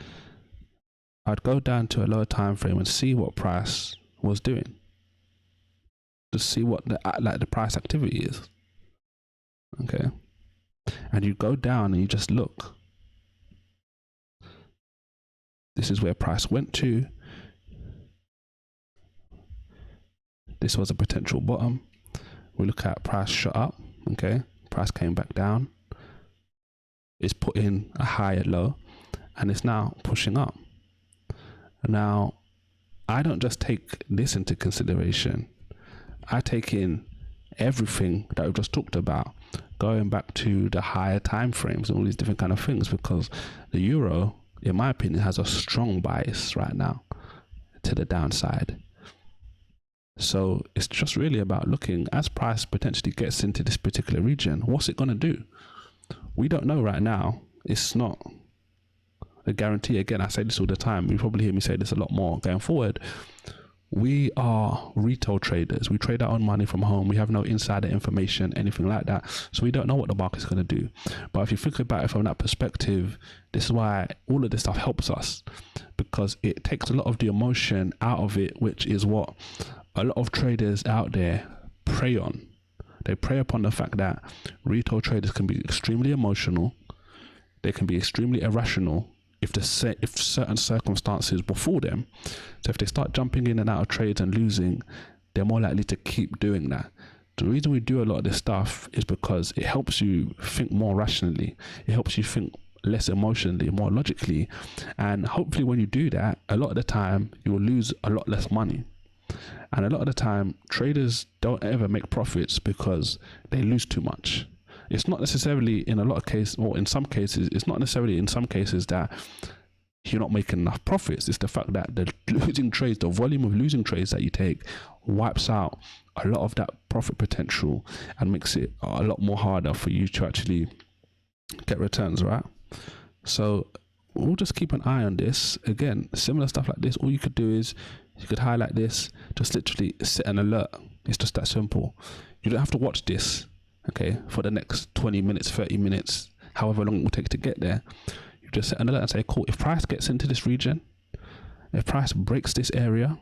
A: I'd go down to a lower time frame and see what price was doing. To see what the price activity is. Okay. And you go down and you just look. This is where price went to. This was a potential bottom. We look at price shot up. Okay. Price came back down. It's put in a higher low. and it's now pushing up. Now, I don't just take this into consideration. I take in everything that we've just talked about, going back to the higher time frames and all these different kind of things, because the euro, in my opinion, has a strong bias right now to the downside. So it's just really about looking, as price potentially gets into this particular region, what's it going to do? We don't know right now. It's not a guarantee. Again, I say this all the time. You probably hear me say this a lot more going forward. We are retail traders. We trade our own money from home. We have no insider information, anything like that. So we don't know what the market's going to do. But if you think about it from that perspective, this is why all of this stuff helps us, because it takes a lot of the emotion out of it, which is what a lot of traders out there prey on. They prey upon the fact that retail traders can be extremely emotional. They can be extremely irrational if certain circumstances befall them. So if they start jumping in and out of trades and losing, they're more likely to keep doing that. The reason we do a lot of this stuff is because it helps you think more rationally. It helps you think less emotionally, more logically. And hopefully when you do that, a lot of the time you will lose a lot less money. And a lot of the time, traders don't ever make profits because they lose too much. It's not necessarily in a lot of cases, or in some cases, it's not necessarily in some cases that you're not making enough profits. It's the fact that the losing trades, the volume of losing trades that you take wipes out a lot of that profit potential and makes it a lot more harder for you to actually get returns, right? So we'll just keep an eye on this. Again, similar stuff like this, all you could do is you could highlight this, just literally set an alert. It's just that simple. You don't have to watch this, okay, for the next 20 minutes, 30 minutes, however long it will take to get there. You just set an alert and say, cool, if price gets into this region, if price breaks this area,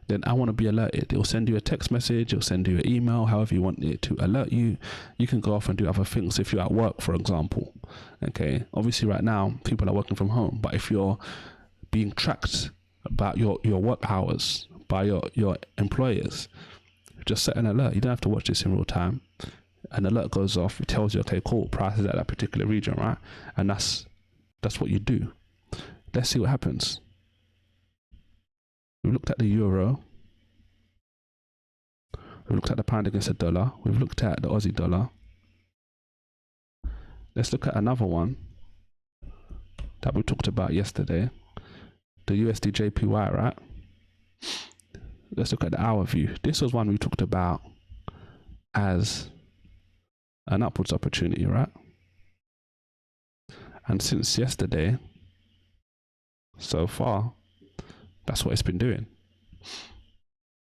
A: then I want to be alerted. It'll send you a text message, it'll send you an email, however you want it to alert you. You can go off and do other things if you're at work, for example. Okay, obviously right now, people are working from home, but if you're being tracked about your work hours by your employers, just set an alert. You don't have to watch this in real time. An alert goes off, it tells you, okay, cool, price is at that particular region, right? And that's what you do. Let's see what happens. We've looked at the euro. We've looked at the pound against the dollar. We've looked at the Aussie dollar. Let's look at another one that we talked about yesterday. The USD JPY, right? Let's look at the hour view. This was one we talked about as an upwards opportunity, right? And since yesterday, so far, that's what it's been doing.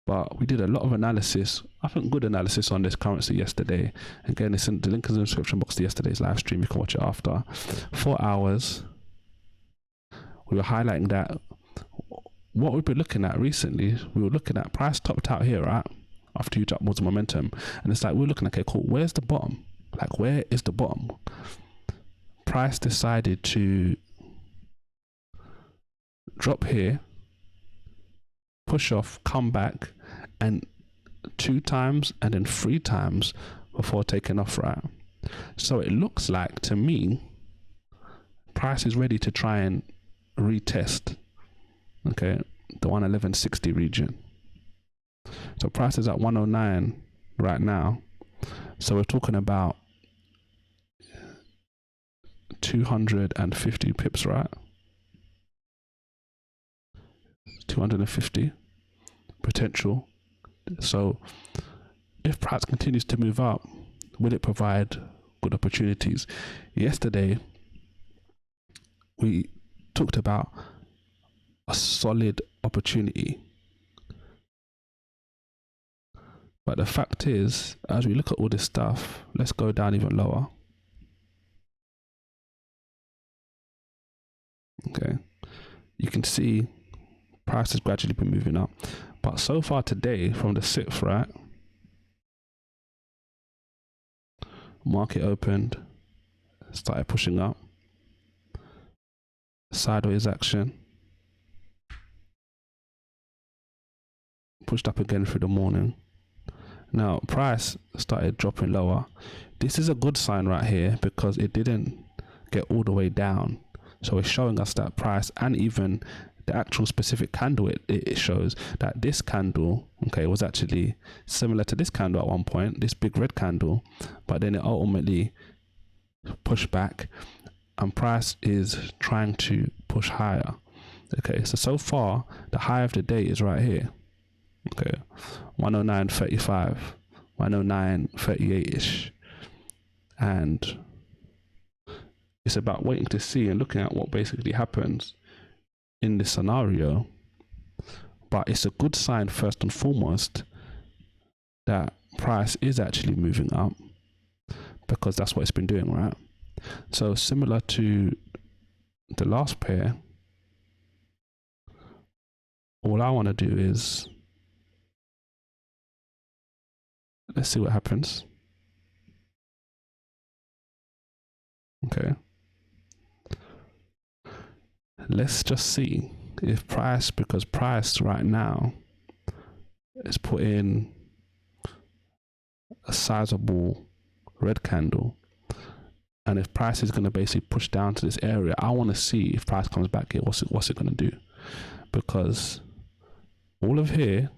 A: But we did a lot of analysis, I think good analysis on this currency yesterday. Again, it's in the link in the description box to yesterday's live stream. You can watch it after. 4 hours. We were highlighting that what we've been looking at recently, we were looking at price topped out here, right? After huge upwards momentum. And it's like, we're looking, okay, cool, where's the bottom? Like, where is the bottom? Price decided to drop here, push off, come back, and 2 times and then 3 times before taking off, right? So it looks like, to me, price is ready to try and retest, okay, the 111.60 region. So price is at 109 right now. So we're talking about 250 pips, right? 250 potential. So if price continues to move up, will it provide good opportunities? Yesterday we talked about a solid opportunity, but the fact is, as we look at all this stuff, let's go down even lower. Okay, you can see price has gradually been moving up, but so far today, from the 6th, right, market opened, started pushing up, sideways action, pushed up again through the morning. Now price started dropping lower. This is a good sign right here because it didn't get all the way down. So it's showing us that price, and even the actual specific candle, it shows that this candle, okay, was actually similar to this candle at one point, this big red candle, but then it ultimately pushed back, and price is trying to push higher. Okay, so far the high of the day is right here. Okay, 109.35, 109.38ish, and it's about waiting to see and looking at what basically happens in this scenario. But it's a good sign first and foremost that price is actually moving up, because that's what it's been doing, right? So similar to the last pair, all I want to do is, let's see what happens. Okay, let's just see if price, because price right now is putting a sizable red candle, and if price is going to basically push down to this area, I want to see if price comes back here, what's it going to do, because all of here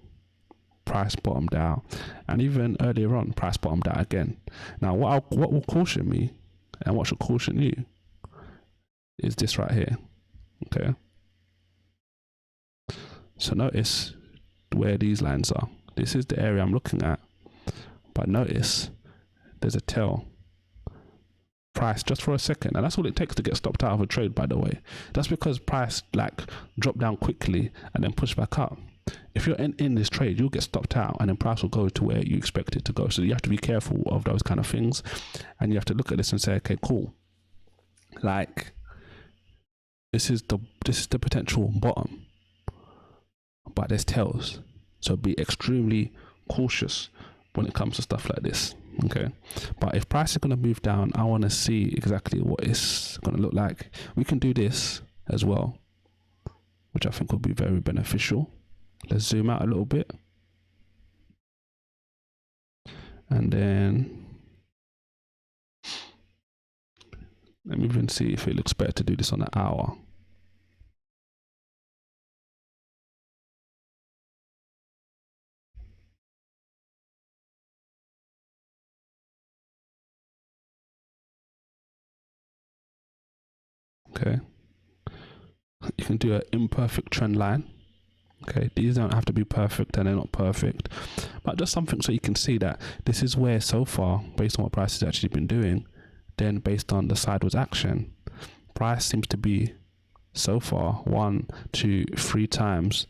A: price bottomed out, and even earlier on price bottomed out again. Now what will caution me, and what should caution you, is this right here. Okay, so notice where these lines are. This is the area I'm looking at, but notice there's a tail price just for a second, and that's all it takes to get stopped out of a trade, by the way. That's because price like dropped down quickly and then pushed back up. If you're in this trade, you'll get stopped out, and then price will go to where you expect it to go. So you have to be careful of those kind of things, and you have to look at this and say, okay, cool, like this is the potential bottom, but there's tails, so be extremely cautious when it comes to stuff like this. Okay, but if price is going to move down, I want to see exactly what it's going to look like. We can do this as well, which I think will be very beneficial. Let's zoom out a little bit, and then let me even see if it looks better to do this on an hour. Okay, you can do an imperfect trend line. Okay, these don't have to be perfect, and they're not perfect, but just something so you can see that this is where, so far, based on what price has actually been doing, then based on the sideways action, price seems to be so far 1, 2, 3 times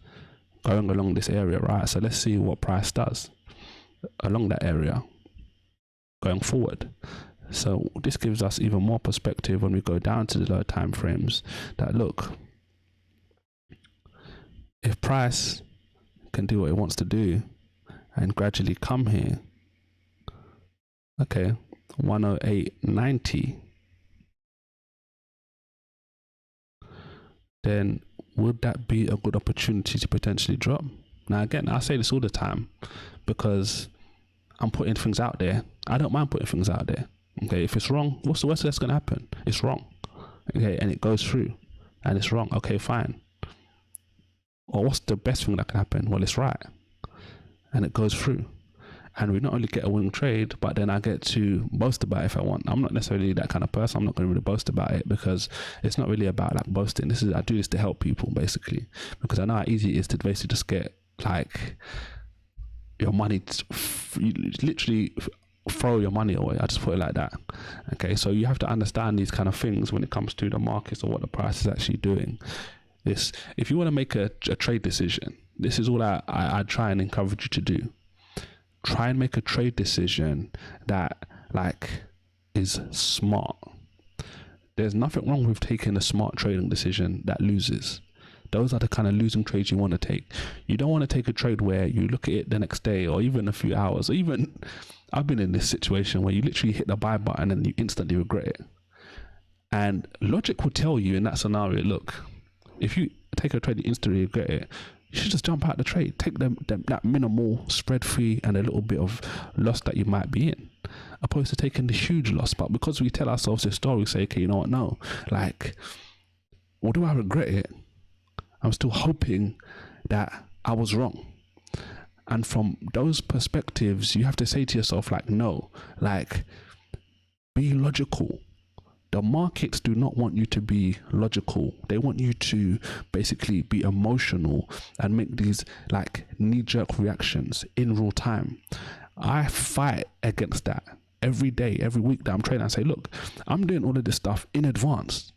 A: going along this area, right? So let's see what price does along that area going forward. So this gives us even more perspective when we go down to the lower time frames, that look, if price can do what it wants to do and gradually come here, okay, 108.90, then would that be a good opportunity to potentially drop? Now again, I say this all the time because I'm putting things out there. I don't mind putting things out there. Okay, if it's wrong, what's the worst that's going to happen? It's wrong. Okay, and it goes through and it's wrong. Okay, fine. Or what's the best thing that can happen? Well, it's right and it goes through, and we not only get a winning trade, but then I get to boast about it if I want. I'm not necessarily that kind of person. I'm not going to really boast about it, because it's not really about like boasting. I do this to help people basically, because I know how easy it is to basically just get like your money, you literally throw your money away. I just put it like that. Okay, so you have to understand these kind of things when it comes to the markets or what the price is actually doing. If you want to make a trade decision, this is all I try and encourage you to do. Try and make a trade decision that like is smart. There's nothing wrong with taking a smart trading decision that loses. Those are the kind of losing trades you want to take. You don't want to take a trade where you look at it the next day or even a few hours, or even I've been in this situation where you literally hit the buy button and you instantly regret it. And logic will tell you in that scenario, look, if you take a trade and you instantly regret it, you should just jump out the trade. Take that minimal spread fee and a little bit of loss that you might be in, opposed to taking the huge loss. But because we tell ourselves this story, we say, okay, you know what, no, like although I regret it, I'm still hoping that I was wrong. And from those perspectives, you have to say to yourself, like, no, like, be logical. The markets do not want you to be logical. They want you to basically be emotional and make these like knee-jerk reactions in real time. I fight against that every day, every week that I'm trading. I say, look, I'm doing all of this stuff in advance.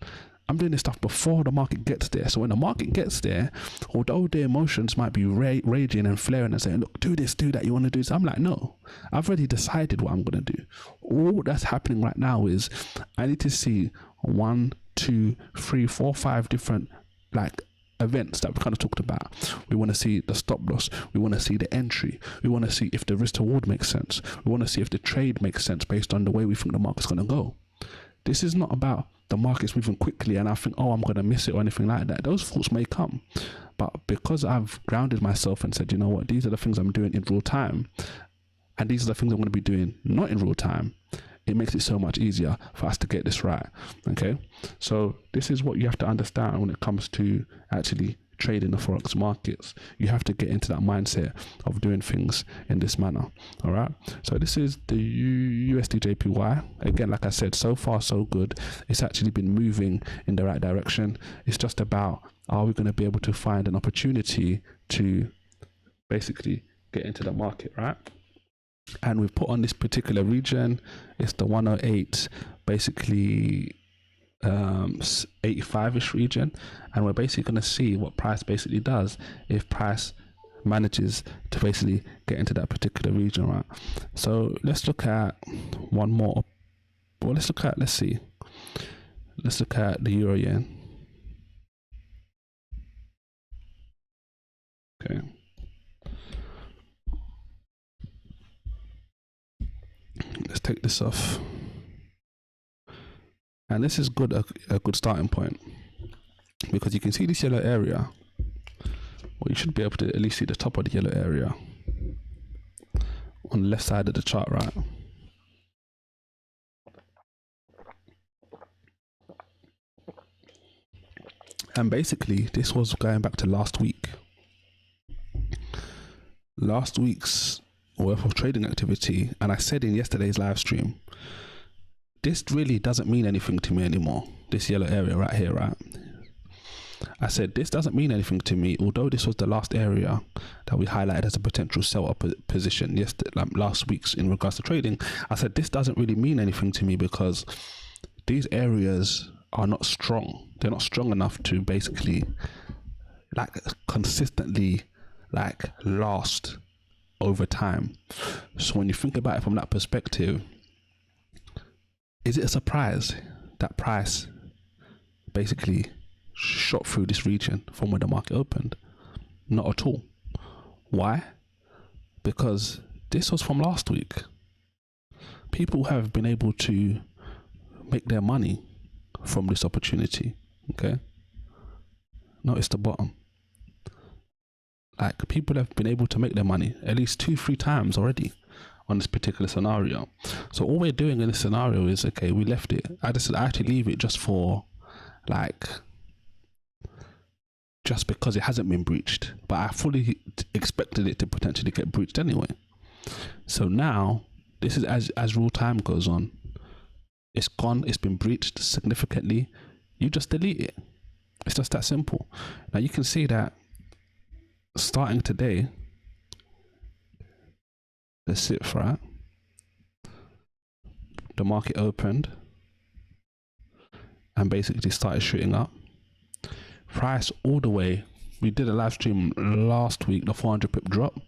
A: I'm doing this stuff before the market gets there. So when the market gets there, although the emotions might be raging and flaring and saying, look, do this, do that, you want to do this. I'm like, no, I've already decided what I'm going to do. All that's happening right now is I need to see 1, 2, 3, 4, 5 different like events that we kind of talked about. We want to see the stop loss. We want to see the entry. We want to see if the risk to reward makes sense. We want to see if the trade makes sense based on the way we think the market's going to go. This is not about the market's moving quickly and I think, oh, I'm going to miss it or anything like that. Those thoughts may come. But because I've grounded myself and said, you know what, these are the things I'm doing in real time, and these are the things I'm going to be doing not in real time, it makes it so much easier for us to get this right. Okay. So this is what you have to understand when it comes to actually trading the Forex markets. You have to get into that mindset of doing things in this manner. All right. So this is the USD/JPY. Again, like I said, so far so good. It's actually been moving in the right direction. It's just about, are we going to be able to find an opportunity to basically get into the market, right? And we've put on this particular region, it's the 108, basically 85-ish region, and we're basically going to see what price basically does if price manages to basically get into that particular region, right? So let's look at one more. Well, let's look at the euro yen. Okay. Let's take this off. And this is a good starting point, because you can see this yellow area. Well, you should be able to at least see the top of the yellow area on the left side of the chart, right? And basically, this was going back to last week. Last week's worth of trading activity, and I said in yesterday's live stream, this really doesn't mean anything to me anymore. This yellow area right here, right? I said this doesn't mean anything to me, although this was the last area that we highlighted as a potential sell-up position last week's in regards to trading. I said this doesn't really mean anything to me because these areas are not strong. They're not strong enough to basically like consistently like last over time. So when you think about it from that perspective, is it a surprise that price basically shot through this region from where the market opened? Not at all. Why? Because this was from last week. People have been able to make their money from this opportunity. Okay. Notice the bottom. Like, people have been able to make their money at least 2-3 times already on this particular scenario. So all we're doing in this scenario is, okay, we left it. I actually leave it just for like, just because it hasn't been breached, but I fully expected it to potentially get breached anyway. So now this is as real time goes on, it's gone, it's been breached significantly, you just delete it. It's just that simple. Now you can see that starting today, the 6th, right? The market opened and basically started shooting up. Price all the way. We did a live stream last week, the 400 pip drop.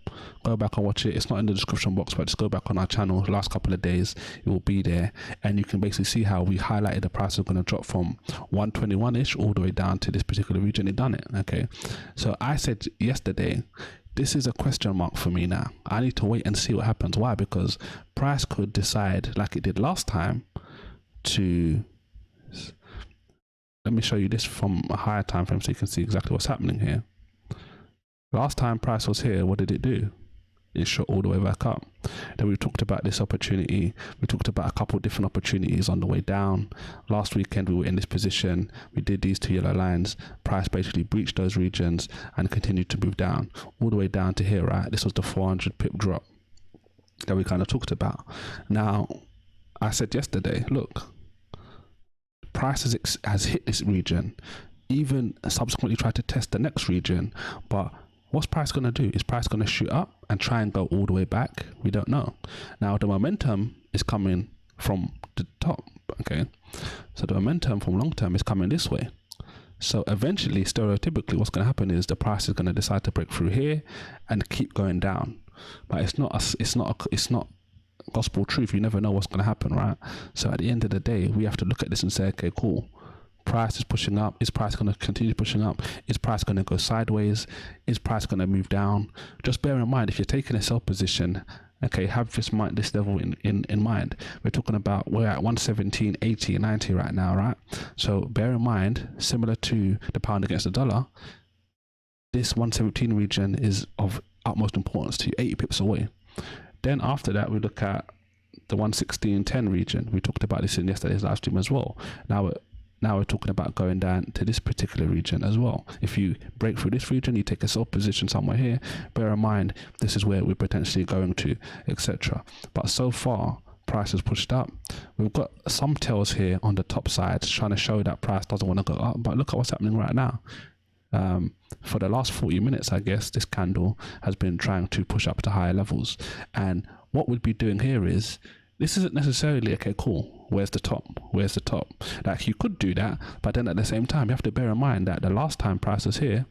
A: Go back and watch it. It's not in the description box, but just go back on our channel. The last couple of days, it will be there. And you can basically see how we highlighted the price is going to drop from 121-ish all the way down to this particular region. It done it. Okay. So I said yesterday, this is a question mark for me now. I need to wait and see what happens. Why? Because price could decide, like it did last time, to... Let me show you this from a higher time frame so you can see exactly what's happening here. Last time price was here, what did it do? it shot all the way back up. Then we talked about this opportunity. We talked about a couple of different opportunities on the way down. Last weekend we were in this position. We did these two yellow lines. Price basically breached those regions and continued to move down all the way down to here, right? This was the 400 pip drop that we kind of talked about. Now, I said yesterday, look, price has hit this region, even subsequently tried to test the next region, but what's price going to do? Is price going to shoot up and try and go all the way back? We don't know. Now the momentum is coming from the top, okay? So the momentum from long term is coming this way. So eventually, stereotypically, what's going to happen is the price is going to decide to break through here and keep going down. But it's not gospel truth. You never know what's going to happen, right? So at the end of the day, we have to look at this and say, okay, cool. Price is pushing up. Is price going to continue pushing up? Is price going to go sideways? Is price going to move down? Just bear in mind, if you're taking a sell position, okay, have this level in mind. We're talking about, we're at 117.80, 90 right now, right? So bear in mind, similar to the pound against the dollar, this 117 region is of utmost importance to you, 80 pips away. Then after that, we look at the 116.10 region. We talked about this in yesterday's live stream as well. Now we're talking about going down to this particular region as well. If you break through this region, you take a sell position somewhere here, bear in mind, this is where we're potentially going to, etc. But so far, price has pushed up. We've got some tails here on the top side trying to show that price doesn't want to go up. But look at what's happening right now. For the last 40 minutes, I guess, this candle has been trying to push up to higher levels. And what we'd be doing here is, this isn't necessarily, okay, cool, where's the top? Where's the top? Like, you could do that, but then at the same time, you have to bear in mind that the last time price was here,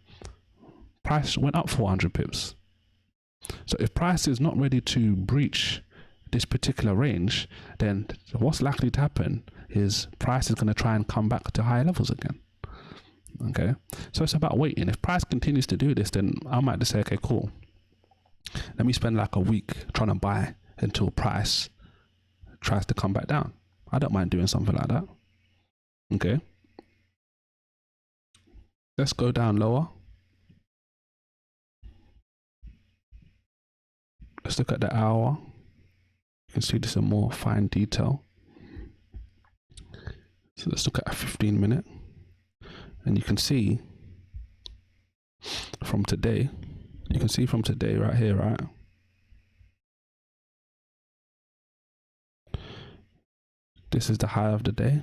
A: price went up 400 pips. So if price is not ready to breach this particular range, then what's likely to happen is price is going to try and come back to higher levels again. Okay, so it's about waiting. If price continues to do this, then I might just say, okay, cool, let me spend like a week trying to buy until price tries to come back down. I don't mind doing something like that. Okay, let's go down lower. Let's look at the hour. You can see this in more fine detail. So let's look at a 15-minute. And you can see from today, right here, right? This is the high of the day.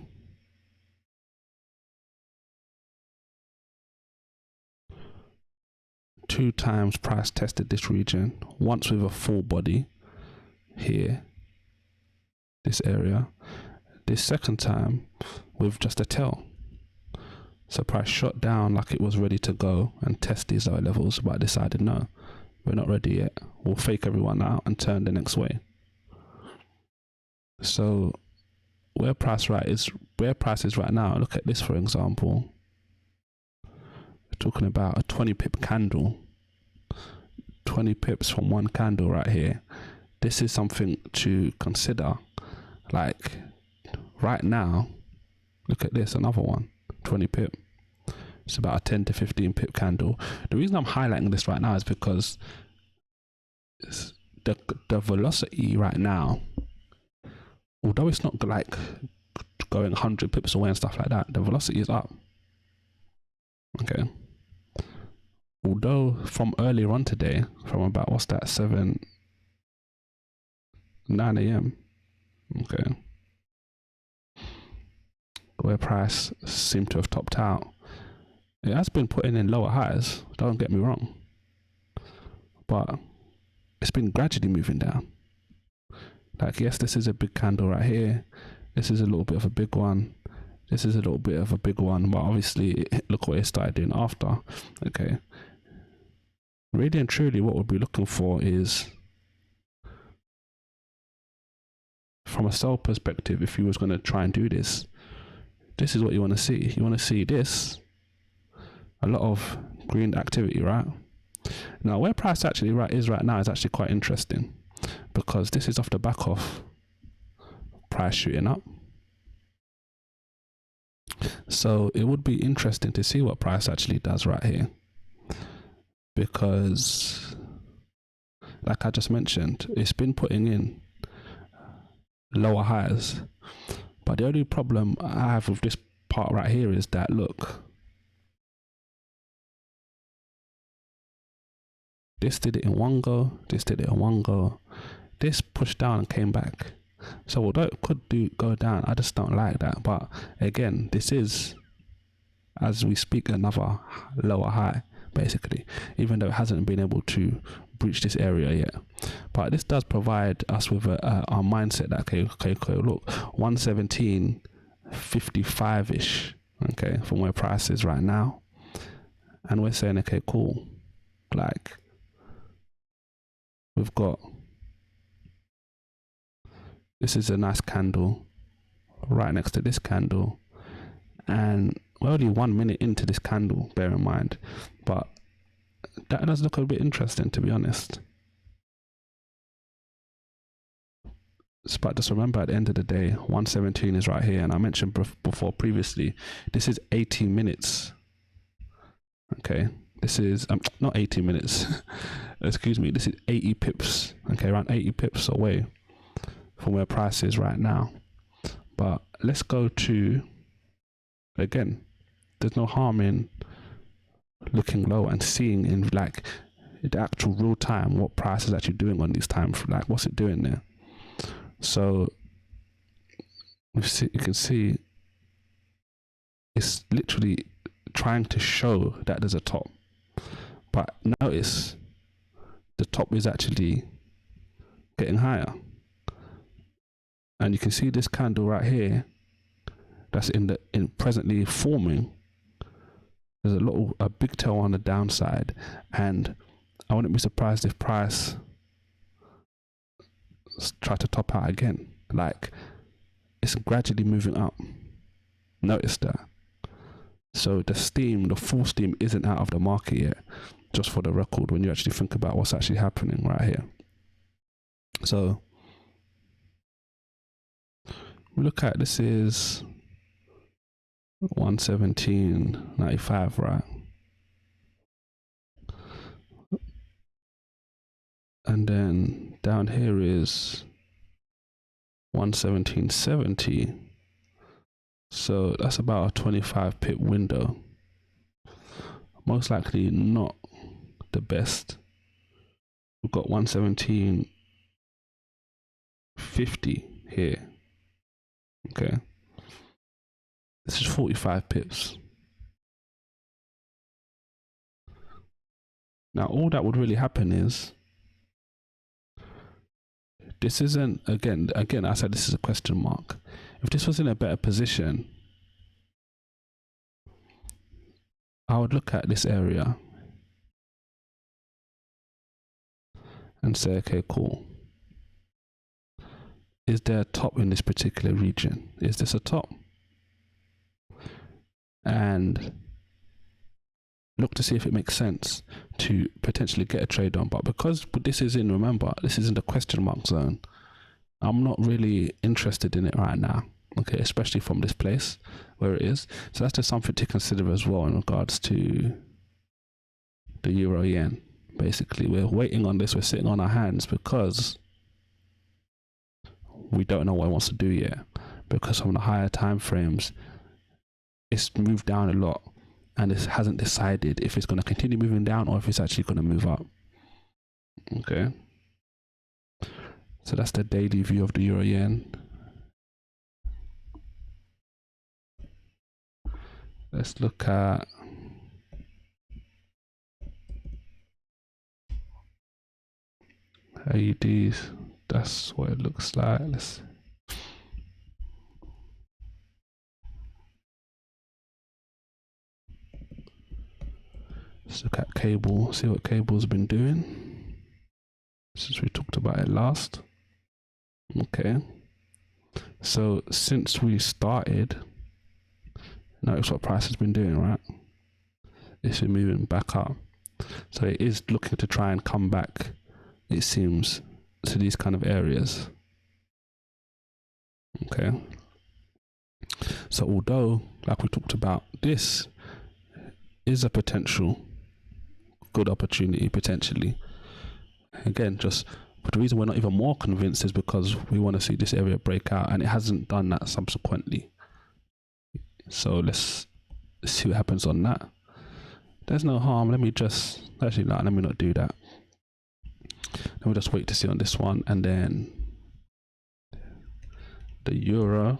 A: Two times price tested this region, once with a full body here, this area. This second time with just a tail. So price shot down like it was ready to go and test these lower levels, but I decided no, we're not ready yet. We'll fake everyone out and turn the next way. So where price is right now, look at this for example. We're talking about a 20 pip candle. 20 pips from one candle right here. This is something to consider. Like right now, look at this, another one. 20 pip. It's about a 10 to 15 pip candle. The reason I'm highlighting this right now is because the velocity right now, although it's not like going 100 pips away and stuff like that, the velocity is up. Okay. Although from earlier on today, from about, what's that, 9 a.m. Okay. Where price seemed to have topped out, it has been putting in lower highs, don't get me wrong, but it's been gradually moving down. Like, yes, this is a big candle right here, this is a little bit of a big one, this is a little bit of a big one, but obviously look what it started doing after. Okay, really and truly what we'll be looking for is, from a sell perspective, if you was going to try and do this, this is what you want to see. You want to see this, a lot of green activity, right? Now, where price actually is right now is actually quite interesting, because this is off the back of price shooting up. So it would be interesting to see what price actually does right here, because like I just mentioned, it's been putting in lower highs, but the only problem I have with this part right here is that, look, this did it in one go, this did it in one go, this pushed down and came back. So although it could go down, I just don't like that. But again, this is, as we speak, another lower high, basically, even though it hasn't been able to breach this area yet. But this does provide us with our mindset that, okay, look, 117.55-ish, okay, from where price is right now. And we're saying, okay, cool, like, we've got, this is a nice candle right next to this candle, and we're only 1 minute into this candle, bear in mind, but that does look a bit interesting, to be honest. But just remember, at the end of the day, 117 is right here, and I mentioned before previously, this is 18 minutes. Okay, this is not 18 minutes. Excuse me, this is 80 pips. Okay, around 80 pips away from where price is right now. But let's go to, again, there's no harm in looking low and seeing in like the actual real time what price is actually doing on these time, like what's it doing there. So you can see it's literally trying to show that there's a top, but notice the top is actually getting higher, and you can see this candle right here that's in presently forming. There's a big tail on the downside, and I wouldn't be surprised if price try to top out again. Like, it's gradually moving up. Notice that. So the full steam isn't out of the market yet, just for the record, when you actually think about what's actually happening right here. So we look at, this is 117.95, right? And then down here is 117.70. So that's about a 25 pip window. Most likely not the best. We've got 117.50 here. Okay. This is 45 pips. Now all that would really happen is, this isn't, again, I said this is a question mark. If this was in a better position, I would look at this area and say, okay, cool. Is there a top in this particular region? Is this a top? And look to see if it makes sense to potentially get a trade on. But because this is in, remember, this is in the question mark zone, I'm not really interested in it right now. Okay, especially from this place where it is. So that's just something to consider as well in regards to the euro yen. Basically, we're waiting on this, we're sitting on our hands because we don't know what it wants to do yet. Because from the higher time frames, it's moved down a lot, and it hasn't decided if it's going to continue moving down or if it's actually going to move up. Okay, so that's the daily view of the euro yen. Let's look at AUDs. That's what it looks like. Let's look at cable, see what cable's been doing since we talked about it last. Okay, so since we started, notice what price has been doing, right? It's been moving back up, so it is looking to try and come back, it seems, to these kind of areas. Okay, so although, like we talked about, this is a potential good opportunity potentially, Again, but the reason we're not even more convinced is because we want to see this area break out, and it hasn't done that subsequently. So let's see what happens on that. There's no harm. Let me not do that. Let me just wait to see on this one, and then the euro.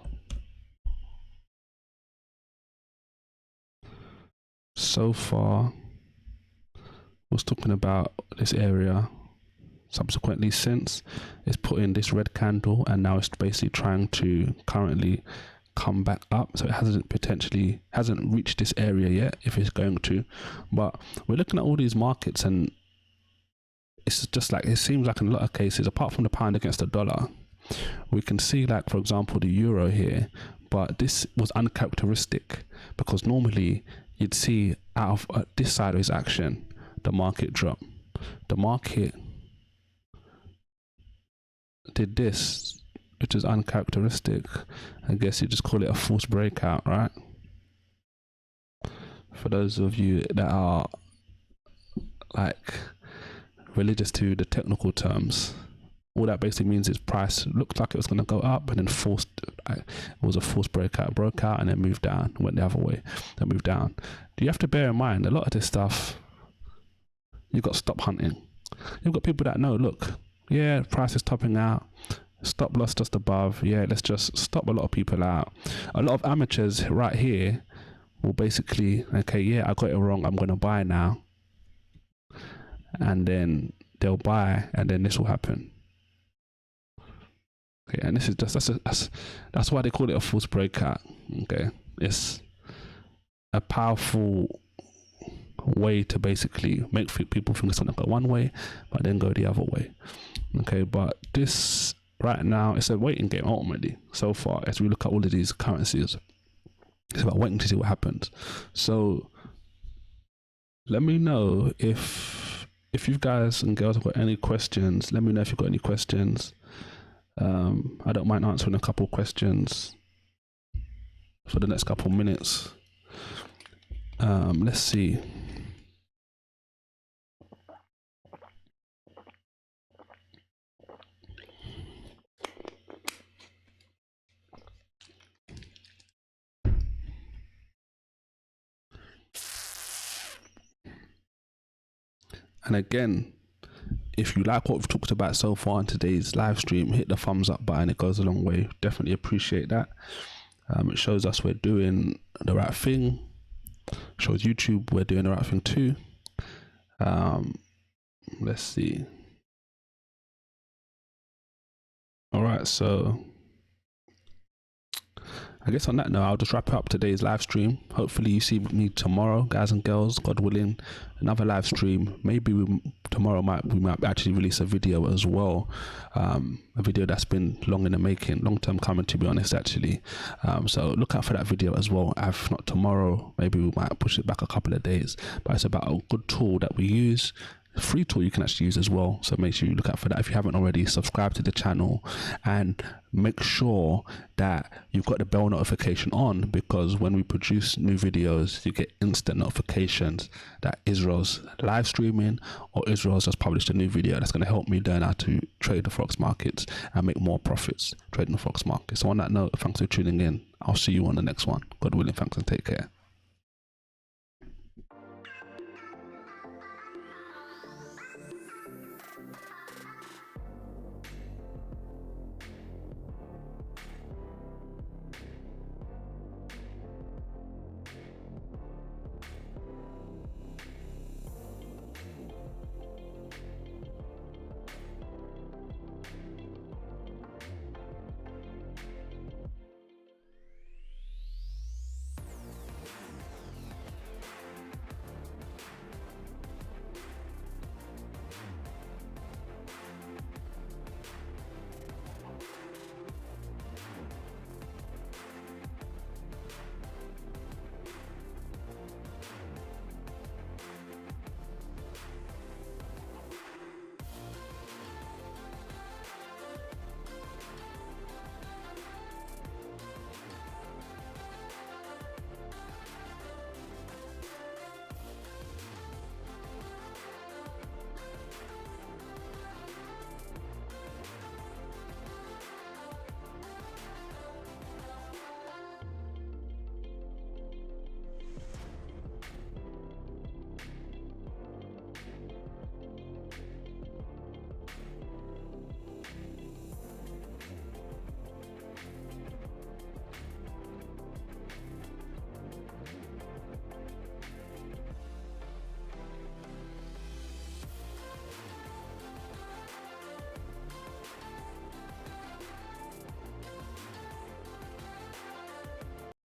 A: So far, was talking about this area. Subsequently, since it's put in this red candle, and now it's basically trying to currently come back up. So it hasn't reached this area yet, if it's going to. But we're looking at all these markets, and it's just like, it seems like in a lot of cases, apart from the pound against the dollar, we can see, like, for example, the euro here. But this was uncharacteristic, because normally you'd see out of this sideways action, the market drop. The market did this, which is uncharacteristic. I guess you just call it a false breakout, right? For those of you that are like religious to the technical terms, all that basically means is price looked like it was going to go up, and then it was a false breakout, broke out, and then moved down, went the other way, then moved down. You have to bear in mind, a lot of this stuff, you've got to stop hunting. You've got people that know, look, yeah, price is topping out, stop loss just above, yeah, let's just stop a lot of people out. A lot of amateurs right here will basically, okay, yeah, I got it wrong, I'm going to buy now. And then they'll buy, and then this will happen. Okay, and this is just, that's why they call it a false breakout. Okay, it's a powerful way to basically make people think it's going to go one way, but then go the other way. Okay, but this right now, it's a waiting game ultimately. So far, as we look at all of these currencies, it's about waiting to see what happens. So let me know if you guys and girls have got any questions. Let me know if you've got any questions. I don't mind answering a couple questions for the next couple minutes. Let's see. And again, if you like what we've talked about so far in today's live stream, hit the thumbs up button. It goes a long way. Definitely appreciate that. It shows us we're doing the right thing. Shows YouTube we're doing the right thing too. Let's see. All right, so I guess on that note, I'll just wrap up today's live stream. Hopefully you see me tomorrow, guys and girls, God willing, another live stream. Maybe tomorrow we might actually release a video as well. A video that's been long in the making, long term coming, to be honest, actually. So look out for that video as well. If not tomorrow, maybe we might push it back a couple of days. But it's about a good tool that we use. A free tool you can actually use as well, so make sure you look out for that. If you haven't already, subscribe to the channel and make sure that you've got the bell notification on, because when we produce new videos, you get instant notifications that Israel's live streaming or Israel's just published a new video. That's going to help me learn how to trade the Forex markets and make more profits trading the Forex market. So on that note, thanks for tuning in. I'll see you on the next one. God willing, thanks and take care.